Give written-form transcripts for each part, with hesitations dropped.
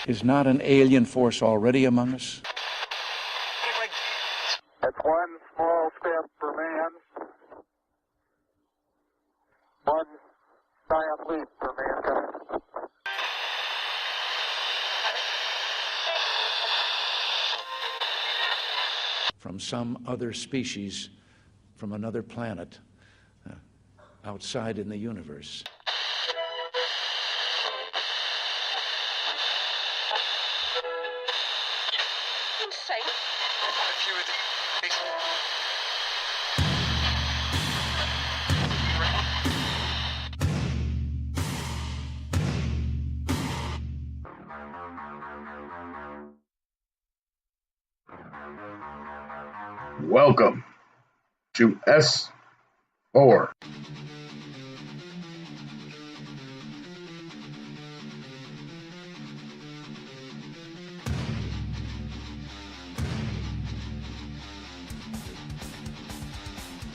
Is not an alien force already among us? That's one small step for man, one giant leap for mankind. From some other species, from another planet, outside in the universe. Welcome to S4.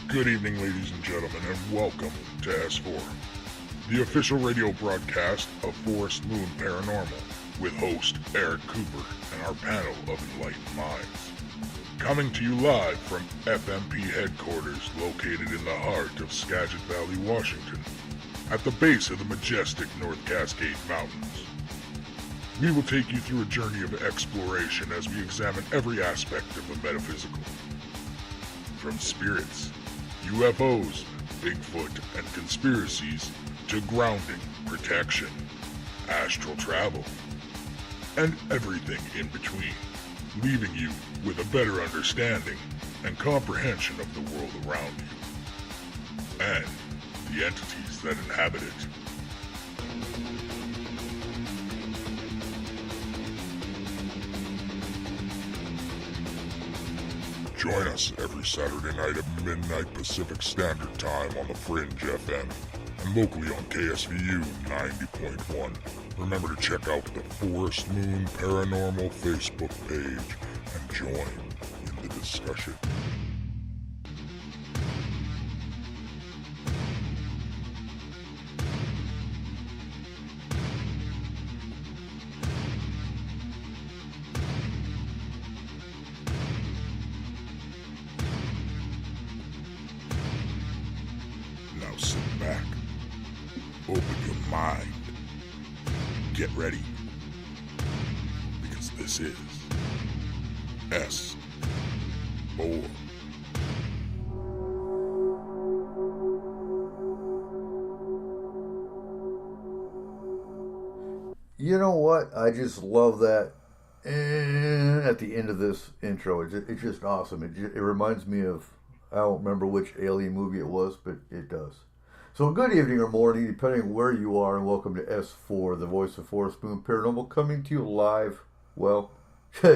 Good evening, ladies and gentlemen, and welcome to S4, the official radio broadcast of Forest Moon Paranormal, with host Eric Cooper and our panel of enlightened minds. Coming to you live from FMP headquarters located in the heart of Skagit Valley, Washington, at the base of the majestic North Cascade Mountains. We will take you through a journey of exploration as we examine every aspect of the metaphysical. From spirits, UFOs, Bigfoot, and conspiracies, to grounding, protection, astral travel, and everything in between, leaving you with a better understanding and comprehension of the world around you, and the entities that inhabit it. Join us every Saturday night at midnight Pacific Standard Time on the Fringe FM and locally on KSVU 90.1. Remember to check out the Forest Moon Paranormal Facebook page and join in the discussion. Now sit back, open your mind, get ready, because this is S4. You know what? I just love that at the end of this intro. It's just awesome. It reminds me of, I don't remember which alien movie it was, but it does. So good evening or morning, depending on where you are, and welcome to S4, the voice of Forest Moon Paranormal, coming to you live, well,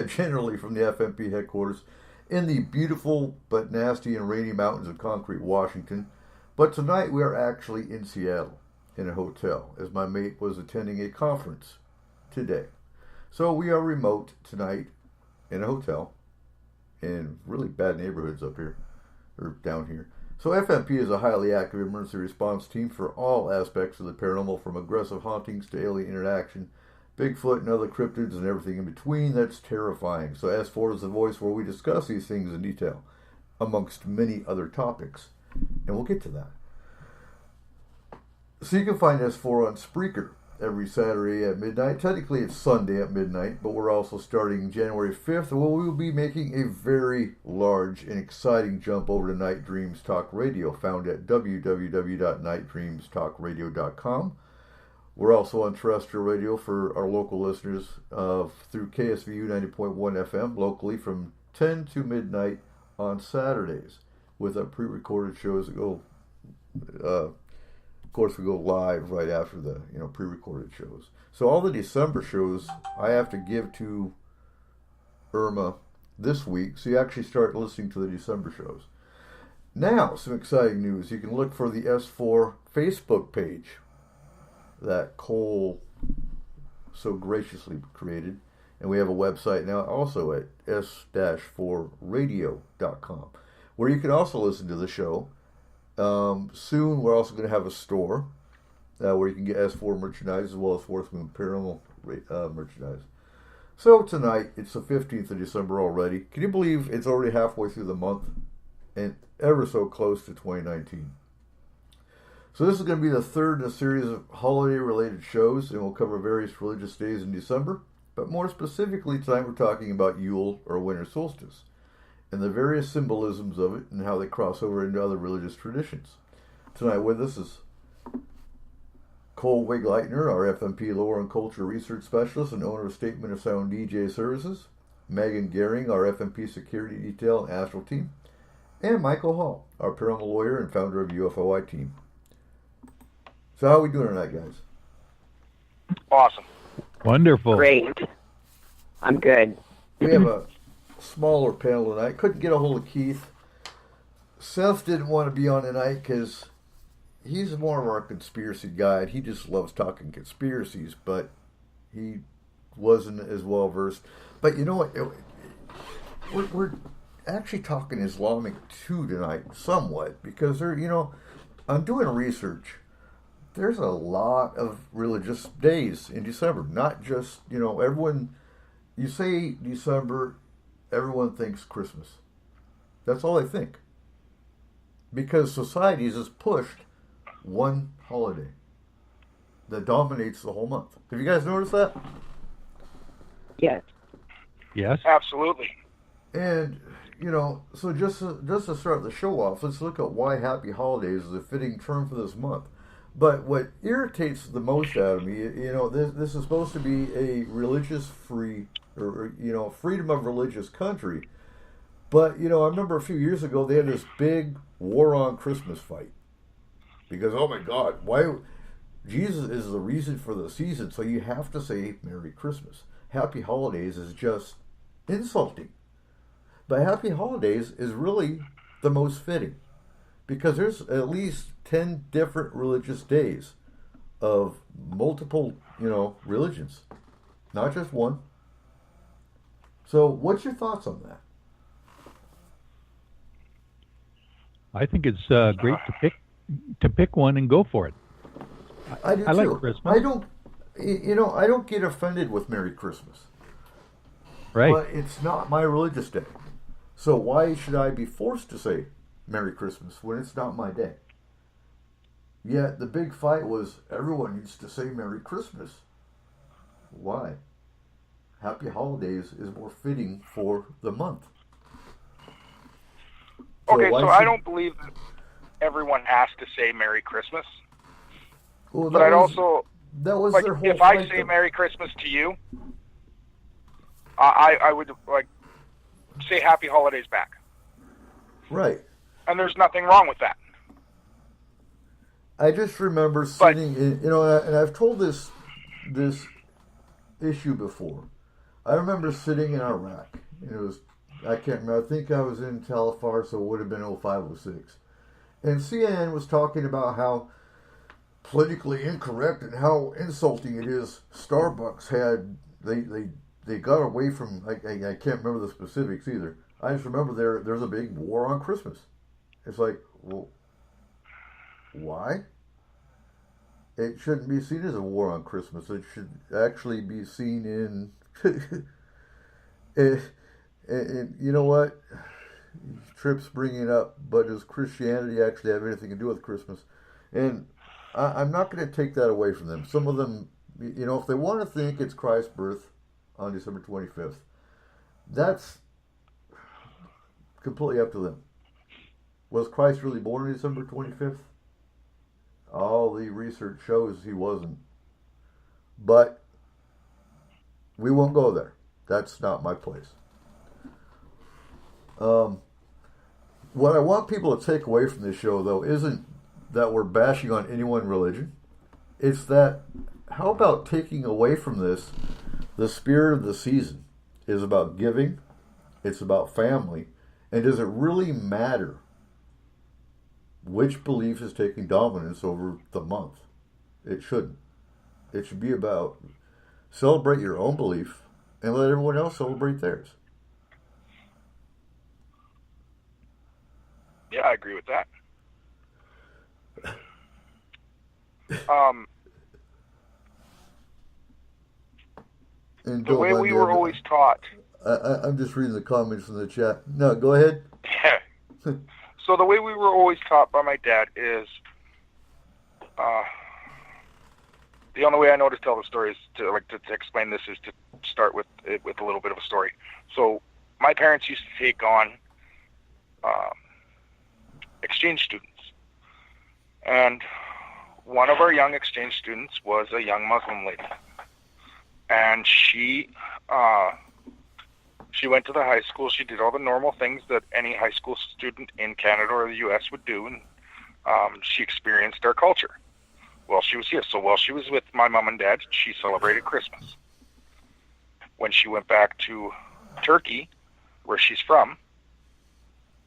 generally from the FMP headquarters in the beautiful but nasty and rainy mountains of Concrete, Washington. But tonight we are actually in Seattle, in a hotel, as my mate was attending a conference today. So we are remote tonight in a hotel in really bad neighborhoods up here, or down here. So FMP is a highly active emergency response team for all aspects of the paranormal, from aggressive hauntings to alien interaction, Bigfoot and other cryptids, and everything in between that's terrifying. So S4 is the voice where we discuss these things in detail, amongst many other topics. And we'll get to that. So you can find S4 on Spreaker every Saturday at midnight. Technically it's Sunday at midnight, but we're also starting January 5th, where we will be making a very large and exciting jump over to Night Dreams Talk Radio, found at www.nightdreamstalkradio.com. We're also on terrestrial radio for our local listeners through KSVU 90.1 FM locally from 10 to midnight on Saturdays, with our pre-recorded shows that go, of course, we go live right after the pre-recorded shows. So all the December shows I have to give to Irma this week, so you actually start listening to the December shows. Now, some exciting news. You can look for the S4 Facebook page that Cole so graciously created. And we have a website now also at s-4radio.com, where you can also listen to the show. Soon we're also going to have a store where you can get S4 merchandise as well as Forest Moon Paranormal merchandise. So tonight, it's the 15th of December already. Can you believe it's already halfway through the month and ever so close to 2019? So this is going to be the third in a series of holiday-related shows, and we'll cover various religious days in December. But more specifically, tonight we're talking about Yule, or winter solstice, and the various symbolisms of it and how they cross over into other religious traditions. Tonight with us is Cole Wigleitner, our FMP Lore and Culture Research Specialist and owner of Statement of Sound DJ Services, Megan Gehring, our FMP Security Detail and Astral Team, and Michael Hall, our paranormal lawyer and founder of UFOI Team. So how are we doing tonight, guys? Awesome. Wonderful. Great. I'm good. We have a smaller panel tonight. Couldn't get a hold of Keith. Seth didn't want to be on tonight because he's more of our conspiracy guy. He just loves talking conspiracies, but he wasn't as well versed. But you know what? We're actually talking Islamic too tonight, somewhat, because I'm doing research. There's a lot of religious days in December, not just, everyone, you say December, everyone thinks Christmas. That's all they think. Because society has pushed one holiday that dominates the whole month. Have you guys noticed that? Yes. Yes. Absolutely. And, so just to start the show off, let's look at why Happy Holidays is a fitting term for this month. But what irritates the most out of me, this is supposed to be a religious-free, or freedom of religious country. But, I remember a few years ago, they had this big war on Christmas fight. Because, oh my God, why? Jesus is the reason for the season, so you have to say Merry Christmas. Happy Holidays is just insulting. But Happy Holidays is really the most fitting. Because there's at least 10 different religious days of multiple, religions. Not just one. So what's your thoughts on that? I think it's great to pick one and go for it. I do I too. like Christmas. I don't get offended with Merry Christmas. Right. But it's not my religious day. So why should I be forced to say Merry Christmas when it's not my day? Yet the big fight was everyone needs to say Merry Christmas. Why? Happy Holidays is more fitting for the month. Okay, so I don't believe that everyone has to say Merry Christmas. Well, But I'd also, that was like, their whole if I fight, say though. Merry Christmas to you, I would, say Happy Holidays back. Right. And there's nothing wrong with that. I just remember sitting in, and I've told this issue before. I remember sitting in Iraq, and it was, I can't remember, I think I was in Telfar, so it would have been 05, 06. And CNN was talking about how politically incorrect and how insulting it is. Starbucks had, they got away from, I can't remember the specifics either. I just remember there's a big war on Christmas. It's like, well, why? It shouldn't be seen as a war on Christmas. It should actually be seen in... and you know what? Tripp's bringing up, but does Christianity actually have anything to do with Christmas? And I'm not going to take that away from them. Some of them, if they want to think it's Christ's birth on December 25th, that's completely up to them. Was Christ really born on December 25th? All the research shows he wasn't. But we won't go there. That's not my place. What I want people to take away from this show, though, isn't that we're bashing on any one religion. It's that, how about taking away from this, the spirit of the season is about giving, it's about family, and does it really matter which belief is taking dominance over the month? It shouldn't. It should be about celebrate your own belief and let everyone else celebrate theirs. Yeah, I agree with that. And The don't way mind we me, were always taught. I'm just reading the comments in the chat. No, go ahead. So the way we were always taught by my dad is, the only way I know to tell the story is to explain this is to start with a little bit of a story. So my parents used to take on exchange students, and one of our young exchange students was a young Muslim lady, and she went to the high school. She did all the normal things that any high school student in Canada or the U.S. would do, and she experienced our culture while she was here. So while she was with my mom and dad, she celebrated Christmas. When she went back to Turkey, where she's from,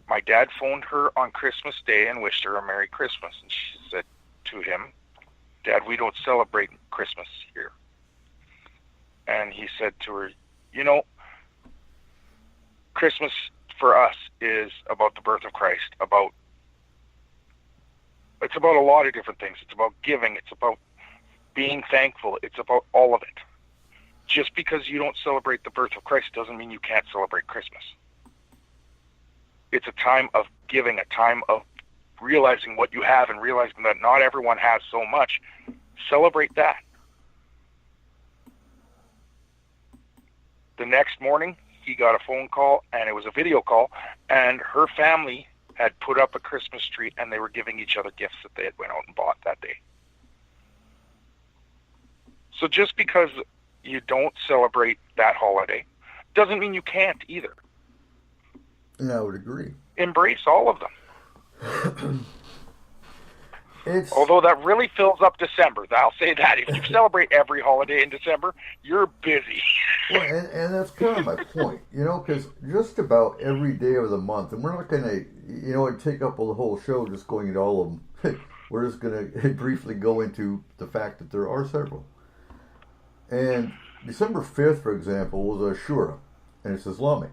my dad phoned her on Christmas Day and wished her a Merry Christmas. And she said to him, "Dad, we don't celebrate Christmas here." And he said to her, "You know, Christmas for us is about the birth of Christ, it's about a lot of different things. It's about giving. It's about being thankful. It's about all of it. Just because you don't celebrate the birth of Christ doesn't mean you can't celebrate Christmas. It's a time of giving, a time of realizing what you have and realizing that not everyone has so much. Celebrate that." The next morning, he got a phone call, and it was a video call, and her family had put up a Christmas tree, and they were giving each other gifts that they had went out and bought that day. So just because you don't celebrate that holiday doesn't mean you can't either. Yeah, I would agree. Embrace all of them. It's Although that really fills up December. I'll say that. If you celebrate every holiday in December, you're busy. well, and that's kind of my point, because just about every day of the month, and we're not going to, take up the whole show just going into all of them. We're just going to briefly go into the fact that there are several. And December 5th, for example, was Ashura, and it's Islamic.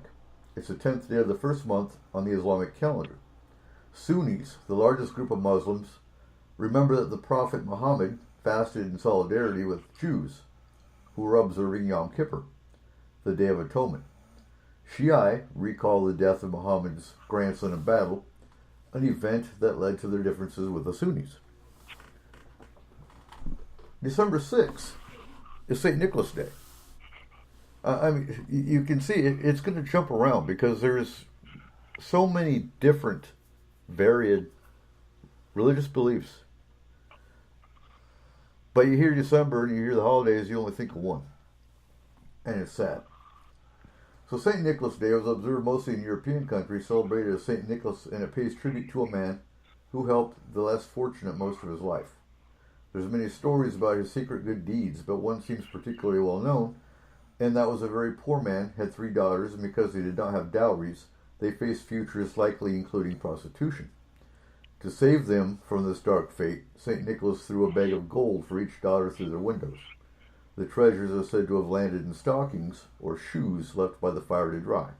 It's the 10th day of the first month on the Islamic calendar. Sunnis, the largest group of Muslims, remember that the Prophet Muhammad fasted in solidarity with Jews who were observing Yom Kippur, the Day of Atonement. Shiite recall the death of Muhammad's grandson in battle, an event that led to their differences with the Sunnis. December 6th is St. Nicholas Day. You can see it's going to jump around because there's so many different, varied religious beliefs. But you hear December and you hear the holidays, you only think of one. And it's sad. So St. Nicholas Day was observed mostly in European countries, celebrated as St. Nicholas, and it pays tribute to a man who helped the less fortunate most of his life. There's many stories about his secret good deeds, but one seems particularly well known, and that was a very poor man, had 3 daughters, and because they did not have dowries, they faced futures likely including prostitution. To save them from this dark fate, St. Nicholas threw a bag of gold for each daughter through their windows. The treasures are said to have landed in stockings or shoes left by the fire to dry.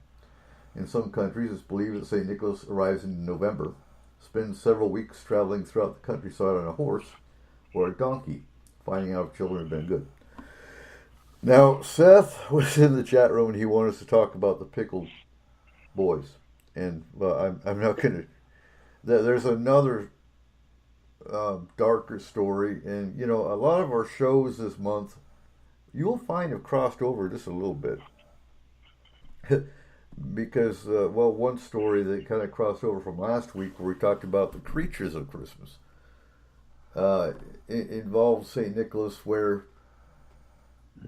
In some countries, it's believed that St. Nicholas arrives in November, spends several weeks traveling throughout the countryside on a horse or a donkey, finding out if children have been good. Now, Seth was in the chat room and he wanted us to talk about the pickled boys. And I'm not going to... There's another darker story, and a lot of our shows this month you'll find have crossed over just a little bit because one story that kind of crossed over from last week where we talked about the creatures of Christmas it involved St. Nicholas, where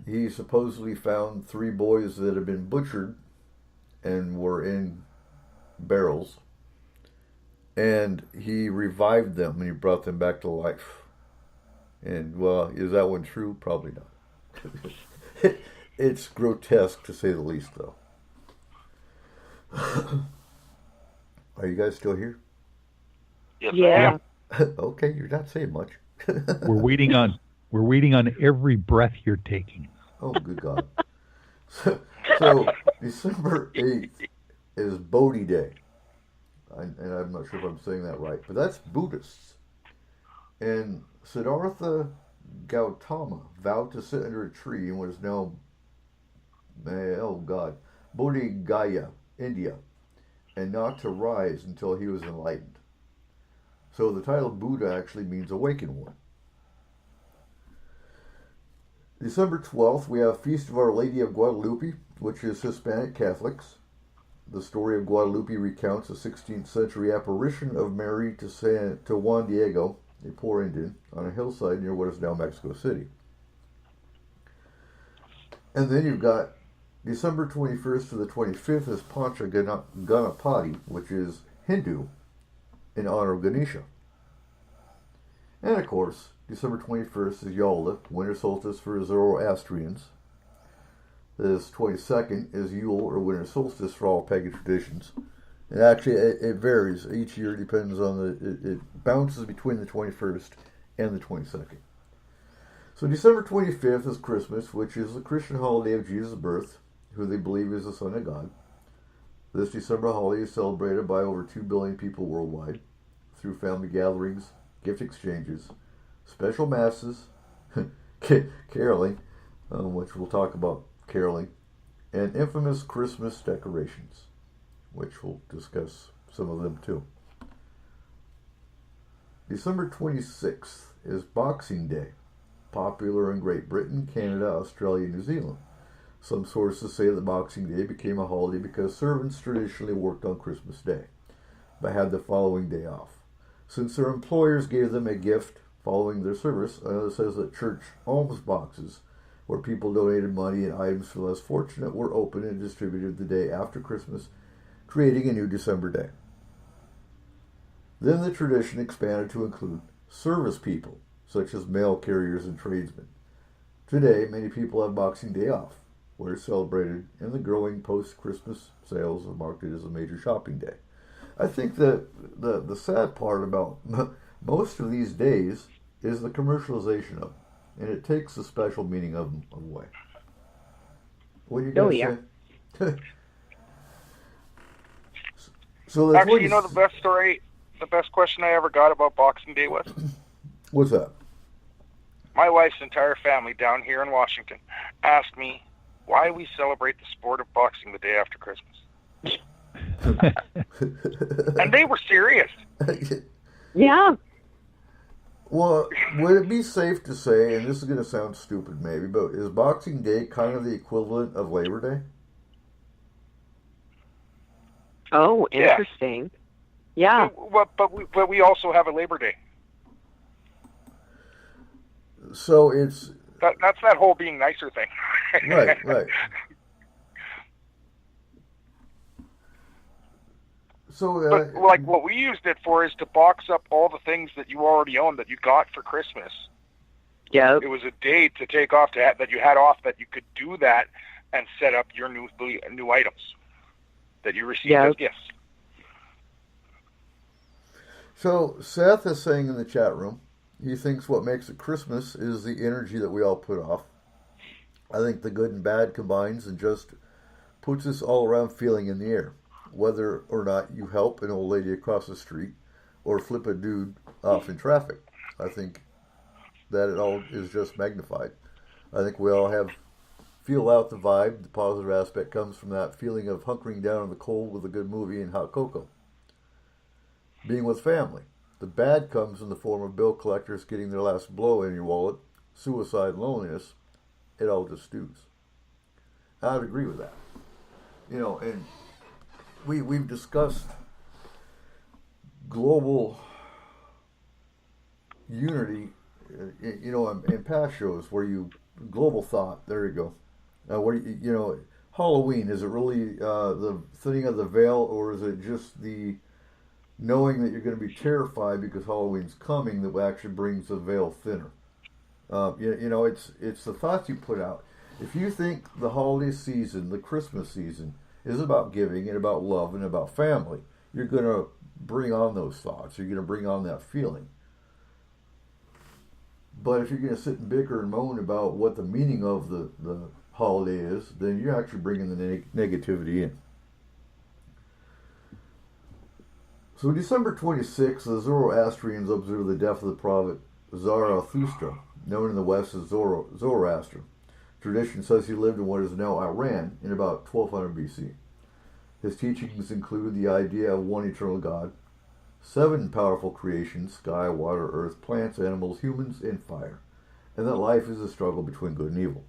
he supposedly found 3 boys that had been butchered and were in barrels. And he revived them and he brought them back to life. And, is that one true? Probably not. It's grotesque, to say the least, though. Are you guys still here? Yes, Yeah. Okay, you're not saying much. We're waiting on every breath you're taking. Oh, good God. So December 8th is Bodhi Day. And I'm not sure if I'm saying that right, but that's Buddhists. And Siddhartha Gautama vowed to sit under a tree in what is now Bodhi Gaya, India, and not to rise until he was enlightened. So the title Buddha actually means awakened one. December 12th, we have Feast of Our Lady of Guadalupe, which is Hispanic Catholics. The story of Guadalupe recounts a 16th century apparition of Mary to Juan Diego, a poor Indian, on a hillside near what is now Mexico City. And then you've got December 21st to the 25th is Pancha Ganapati, which is Hindu, in honor of Ganesha. And of course, December 21st is Yule, winter solstice for Zoroastrians. This 22nd is Yule, or winter solstice for all pagan traditions. And actually, it varies. Each year depends on it bounces between the 21st and the 22nd. So December 25th is Christmas, which is the Christian holiday of Jesus' birth, who they believe is the Son of God. This December holiday is celebrated by over 2 billion people worldwide through family gatherings, gift exchanges, special masses, caroling, which we'll talk about caroling, and infamous Christmas decorations, which we'll discuss some of them too. December 26th is Boxing Day, popular in Great Britain, Canada, Australia, and New Zealand. Some sources say that Boxing Day became a holiday because servants traditionally worked on Christmas Day, but had the following day off. Since their employers gave them a gift following their service, it says that church alms boxes, where people donated money and items for the less fortunate, were opened and distributed the day after Christmas, creating a new December day. Then the tradition expanded to include service people, such as mail carriers and tradesmen. Today, many people have Boxing Day off, where it's celebrated, and the growing post-Christmas sales have marked it as a major shopping day. I think that the sad part about most of these days is the commercialization of them, and it takes the special meaning of them away. What do you guys say? So actually, you know, the best story, the best question I ever got about Boxing Day was? What's that? My wife's entire family down here in Washington asked me why we celebrate the sport of boxing the day after Christmas. And they were serious. Yeah. Well, would it be safe to say, and this is going to sound stupid maybe, but is Boxing Day kind of the equivalent of Labor Day? Oh, interesting. Yeah. But we also have a Labor Day. So it's... That's that whole being nicer thing. Right. So, but like what we used it for is to box up all the things that you already own that you got for Christmas. Yeah. It was a day to take off that you had off that you could do that and set up your new items that you received as gifts. So Seth is saying in the chat room, he thinks what makes it Christmas is the energy that we all put off. I think the good and bad combines and just puts this all around feeling in the air. Whether or not you help an old lady across the street or flip a dude off in traffic. I think that it all is just magnified. I think we all feel out the vibe. The positive aspect comes from that feeling of hunkering down in the cold with a good movie and hot cocoa. Being with family. The bad comes in the form of bill collectors getting their last blow in your wallet, suicide, and loneliness. It all just stews. I'd agree with that. You know, and we've discussed global unity, you know, in past shows where global thought. There you go. Where you know, Halloween, is it really the thinning of the veil, or is it just the knowing that you're going to be terrified because Halloween's coming that actually brings the veil thinner? You know, it's the thoughts you put out. If you think the holiday season, the Christmas season, is about giving and about love and about family, you're going to bring on those thoughts. You're going to bring on that feeling. But if you're going to sit and bicker and moan about what the meaning of the holiday is, then you're actually bringing the negativity in. So December 26th, the Zoroastrians observe the death of the prophet Zarathustra, known in the West as Zoroaster. Tradition says he lived in what is now Iran in about 1200 BC. His teachings include the idea of one eternal God, 7 powerful creations, sky, water, earth, plants, animals, humans, and fire, and that life is a struggle between good and evil.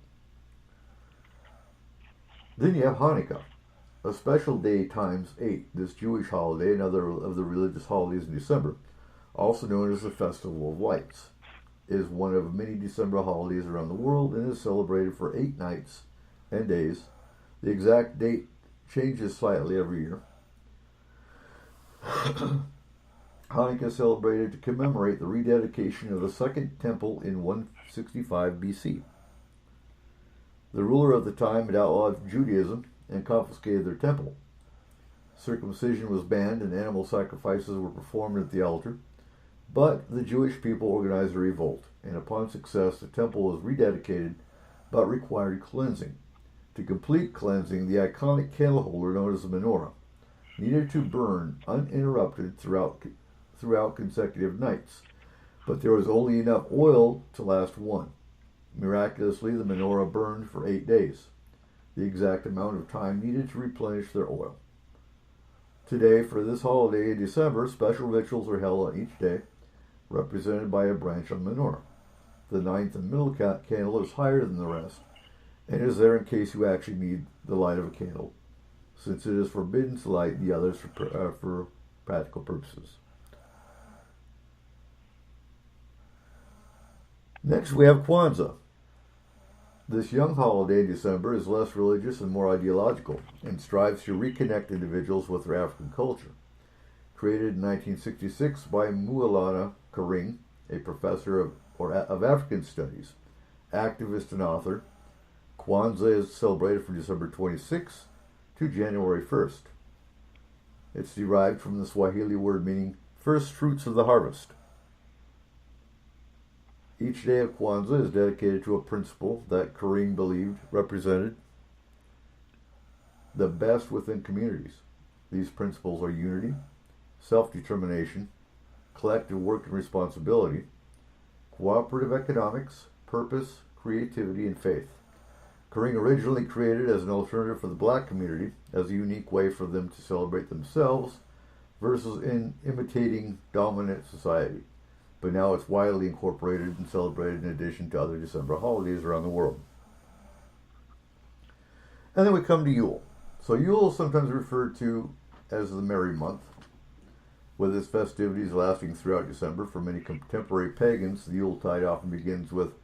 Then you have Hanukkah, a special day times 8, this Jewish holiday, another of the religious holidays in December, also known as the Festival of Lights, is one of many December holidays around the world and is celebrated for 8 nights and days. The exact date changes slightly every year. Hanukkah is celebrated to commemorate the rededication of the Second Temple in 165 BC. The ruler of the time had outlawed Judaism and confiscated their temple. Circumcision was banned and animal sacrifices were performed at the altar, but the Jewish people organized a revolt, and upon success the temple was rededicated but required cleansing. To complete cleansing, the iconic candle holder known as the menorah needed to burn uninterrupted throughout consecutive nights, but there was only enough oil to last one. Miraculously, the menorah burned for 8 days, the exact amount of time needed to replenish their oil. Today, for this holiday in December, special rituals are held on each day, represented by a branch on the menorah. The 9th and middle candle is higher than the rest, and is there in case you actually need the light of a candle, since it is forbidden to light the others for practical purposes. Next, we have Kwanzaa. This young holiday in December is less religious and more ideological, and strives to reconnect individuals with their African culture. Created in 1966 by Maulana Karim, a professor of African Studies, activist and author, Kwanzaa is celebrated from December 26th to January 1st. It's derived from the Swahili word meaning first fruits of the harvest. Each day of Kwanzaa is dedicated to a principle that Karim believed represented the best within communities. These principles are unity, self-determination, collective work and responsibility, cooperative economics, purpose, creativity, and faith. Karim originally created as an alternative for the black community, as a unique way for them to celebrate themselves versus in imitating dominant society. But now it's widely incorporated and celebrated in addition to other December holidays around the world. And then we come to Yule. So Yule is sometimes referred to as the Merry Month, with its festivities lasting throughout December. For many contemporary pagans, the Yuletide often begins with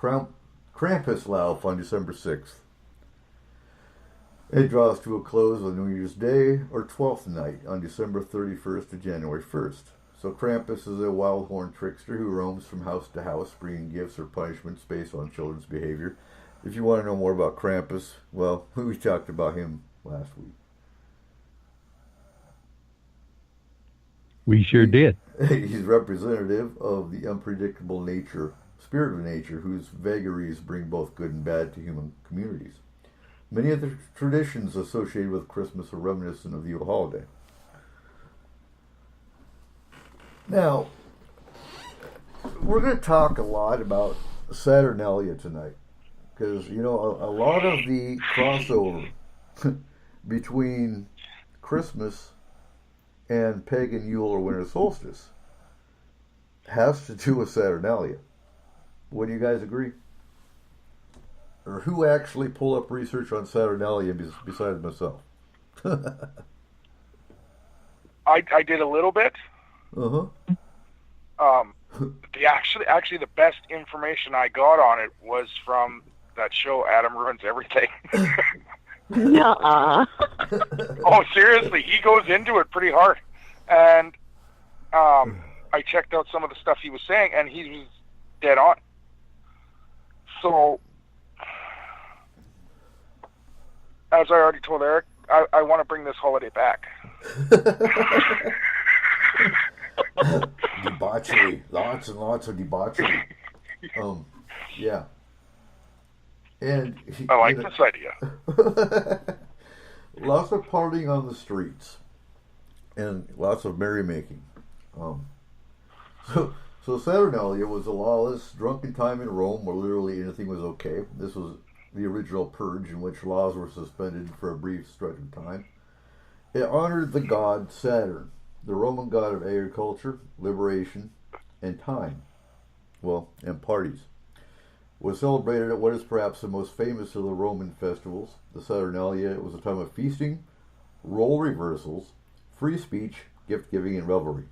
Krampuslauf on December 6th. It draws to a close on New Year's Day or Twelfth Night on December 31st to January 1st. So Krampus is a wild horned trickster who roams from house to house, bringing gifts or punishments based on children's behavior. If you want to know more about Krampus, well, we talked about him last week. We sure did. He's representative of the unpredictable spirit of nature, whose vagaries bring both good and bad to human communities. Many of the traditions associated with Christmas are reminiscent of the Yule holiday. Now, we're going to talk a lot about Saturnalia tonight, because, you know, a lot of the crossover between Christmas and pagan Yule or winter solstice has to do with Saturnalia. Would you guys agree? Or who actually pulled up research on Saturnalia besides myself? I did a little bit. Uh-huh. Actually, the best information I got on it was from that show, Adam Ruins Everything. Nuh-uh. Oh, seriously, he goes into it pretty hard. And I checked out some of the stuff he was saying, and he was dead on. So, as I already told Eric, I want to bring this holiday back. Debauchery. Lots and lots of debauchery. Yeah. And I like this idea. Lots of partying on the streets and lots of merrymaking. So Saturnalia was a lawless, drunken time in Rome where literally anything was okay. This was the original purge in which laws were suspended for a brief stretch of time. It honored the god Saturn, the Roman god of agriculture, liberation, and time. Well, and parties. Was celebrated at what is perhaps the most famous of the Roman festivals, the Saturnalia. It was a time of feasting, role reversals, free speech, gift-giving, and revelry.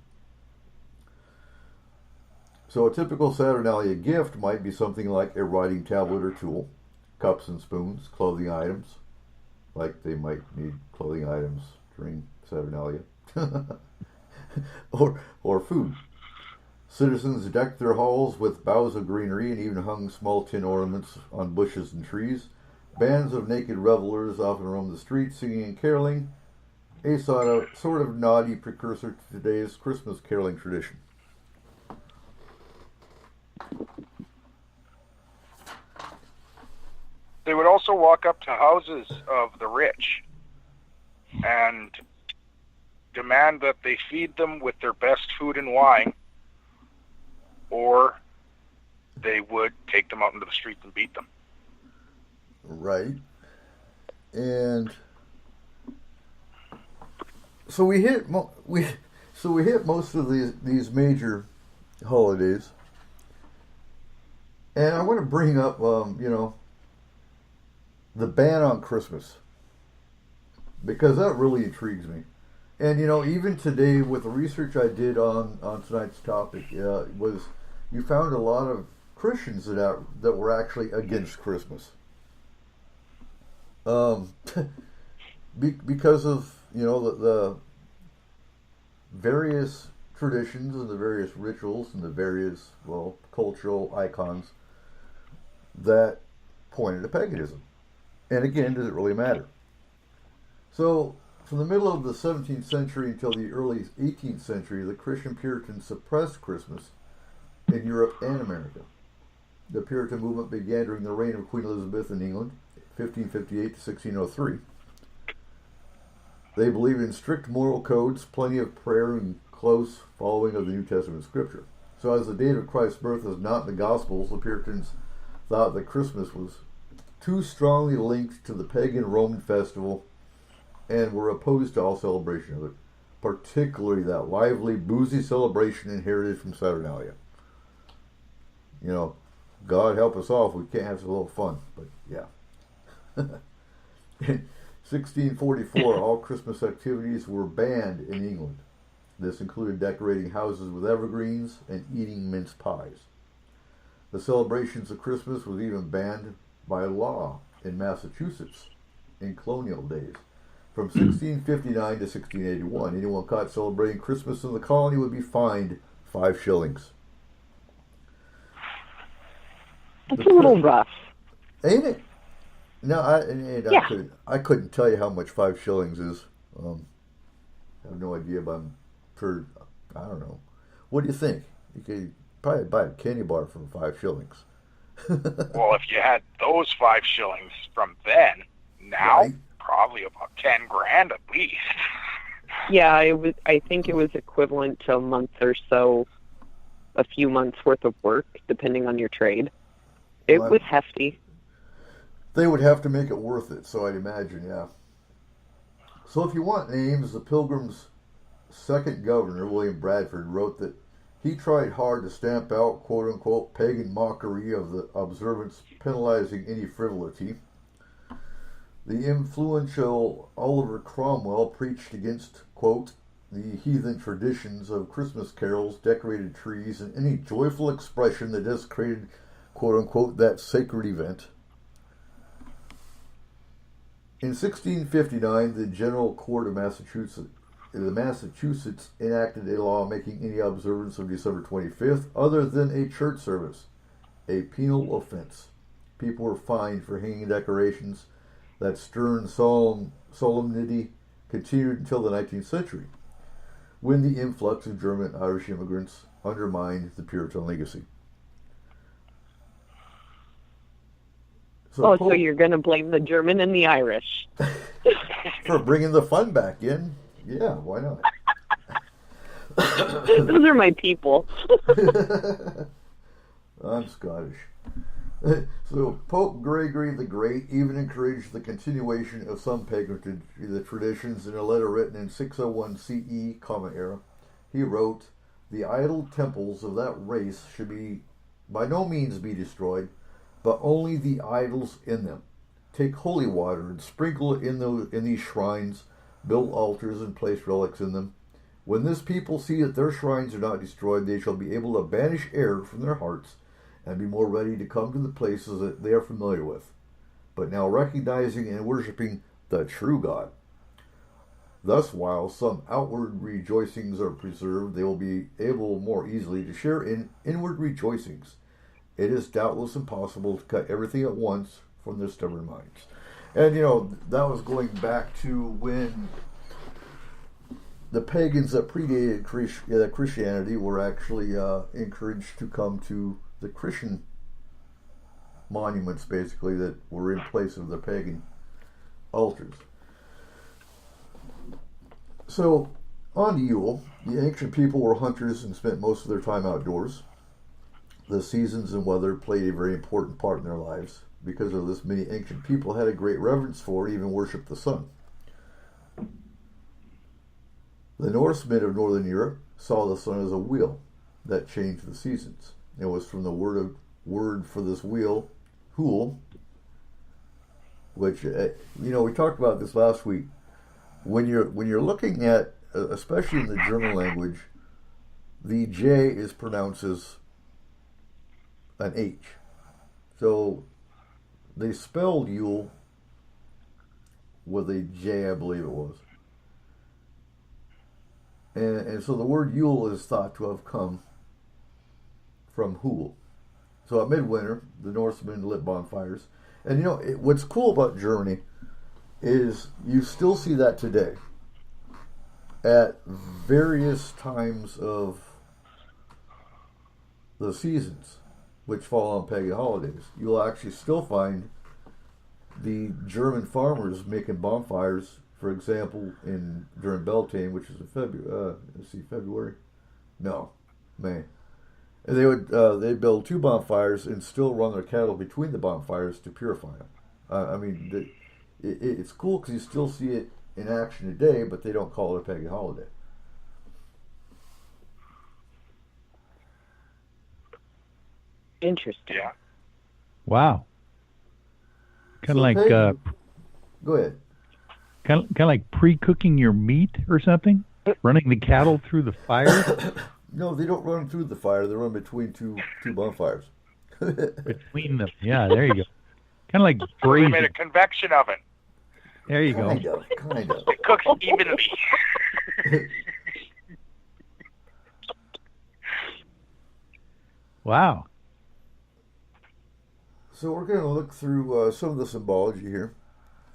So a typical Saturnalia gift might be something like a writing tablet or tool, cups and spoons, clothing items, like they might need clothing items during Saturnalia, or food. Citizens decked their halls with boughs of greenery and even hung small tin ornaments on bushes and trees. Bands of naked revelers often roamed the streets singing and caroling, a sort of naughty precursor to today's Christmas caroling tradition. They would also walk up to houses of the rich and demand that they feed them with their best food and wine, or they would take them out into the streets and beat them. Right. And so we hit most of these major holidays, and I want to bring up the ban on Christmas, because that really intrigues me. And even today with the research I did on tonight's topic, was you found a lot of Christians that were actually against Christmas, because of the various traditions and the various rituals and the various cultural icons that pointed to paganism. And again, does it really matter? So, from the middle of the 17th century until the early 18th century, the Christian Puritans suppressed Christmas in Europe and America. The Puritan movement began during the reign of Queen Elizabeth in England, 1558 to 1603. They believed in strict moral codes, plenty of prayer, and close following of the New Testament scripture. So as the date of Christ's birth is not in the Gospels, the Puritans thought that Christmas was too strongly linked to the pagan Roman festival and were opposed to all celebration of it, particularly that lively, boozy celebration inherited from Saturnalia. God help us all if we can't have a little fun, but yeah. In 1644, all Christmas activities were banned in England. This included decorating houses with evergreens and eating mince pies. The celebrations of Christmas was even banned by law in Massachusetts in colonial days. From 1659 to 1681, anyone caught celebrating Christmas in the colony would be fined 5 shillings. That's a little rough. Ain't it? No, I couldn't tell you how much 5 shillings is. I have no idea, but I don't know. What do you think? You could probably buy a candy bar for 5 shillings. Well, if you had those 5 shillings from then, now, right, probably about 10 grand at least. Yeah, I think it was equivalent to a month or so, a few months worth of work, depending on your trade. It was hefty. They would have to make it worth it, so I'd imagine, yeah. So if you want names, the Pilgrims' second governor, William Bradford, wrote that he tried hard to stamp out, quote-unquote, pagan mockery of the observance, penalizing any frivolity. The influential Oliver Cromwell preached against, quote, the heathen traditions of Christmas carols, decorated trees, and any joyful expression that desecrated, quote-unquote, that sacred event. In 1659, the General Court of Massachusetts enacted a law making any observance of December 25th other than a church service a penal offense. People were fined for hanging decorations. That stern solemnity continued until the 19th century, when the influx of German and Irish immigrants undermined the Puritan legacy. So you're going to blame the German and the Irish. For bringing the fun back in? Yeah, why not? Those are my people. I'm Scottish. So Pope Gregory the Great even encouraged the continuation of some pagan traditions. In a letter written in 601 CE Common Era, he wrote, "The idol temples of that race should be by no means be destroyed, but only the idols in them. Take holy water and sprinkle it in these shrines, build altars and place relics in them. When this people see that their shrines are not destroyed, they shall be able to banish error from their hearts and be more ready to come to the places that they are familiar with, but now recognizing and worshiping the true God. Thus, while some outward rejoicings are preserved, they will be able more easily to share in inward rejoicings. It is doubtless impossible to cut everything at once from their stubborn minds." And that was going back to when the pagans that predated Christianity were actually encouraged to come to the Christian monuments, basically, that were in place of the pagan altars. So, on to Yule. The ancient people were hunters and spent most of their time outdoors. The seasons and weather played a very important part in their lives. Because of this, many ancient people had a great reverence for and even worshipped the sun. The Norsemen of Northern Europe saw the sun as a wheel that changed the seasons. It was from the word for this wheel, Yule, which we talked about this last week. When you're looking at, especially in the German language, the J is pronounced as an H. So they spelled Yule with a J, I believe it was. And so the word Yule is thought to have come from Yule. So at midwinter, the Norsemen lit bonfires. And what's cool about Germany is you still see that today at various times of the seasons, which fall on pagan holidays. You'll actually still find the German farmers making bonfires. For example, during Beltane, which is in February, no, May, and they'd build two bonfires and still run their cattle between the bonfires to purify them. It's cool because you still see it in action today, but they don't call it a pagan holiday. Interesting. Yeah. Wow. Kind of like go ahead. Kind of like pre-cooking your meat or something? Running the cattle through the fire? No, they don't run through the fire. They run between two bonfires. Between them. Yeah, there you go. Kind of like They braising. made a convection oven. There you go. Kind of. It cooks evenly. Wow. So we're going to look through some of the symbology here.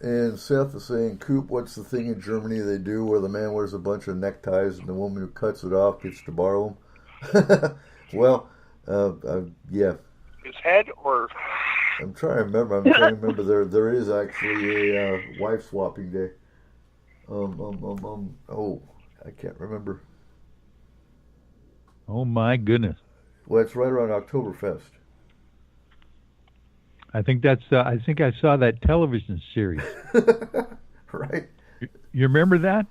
And Seth is saying, Coop, what's the thing in Germany they do where the man wears a bunch of neckties and the woman who cuts it off gets to borrow them? Well, yeah. His head or... I'm trying to remember. There is actually a wife swapping day. Oh, I can't remember. Oh my goodness. Well, it's right around Oktoberfest. I think I saw that television series. Right? You remember that?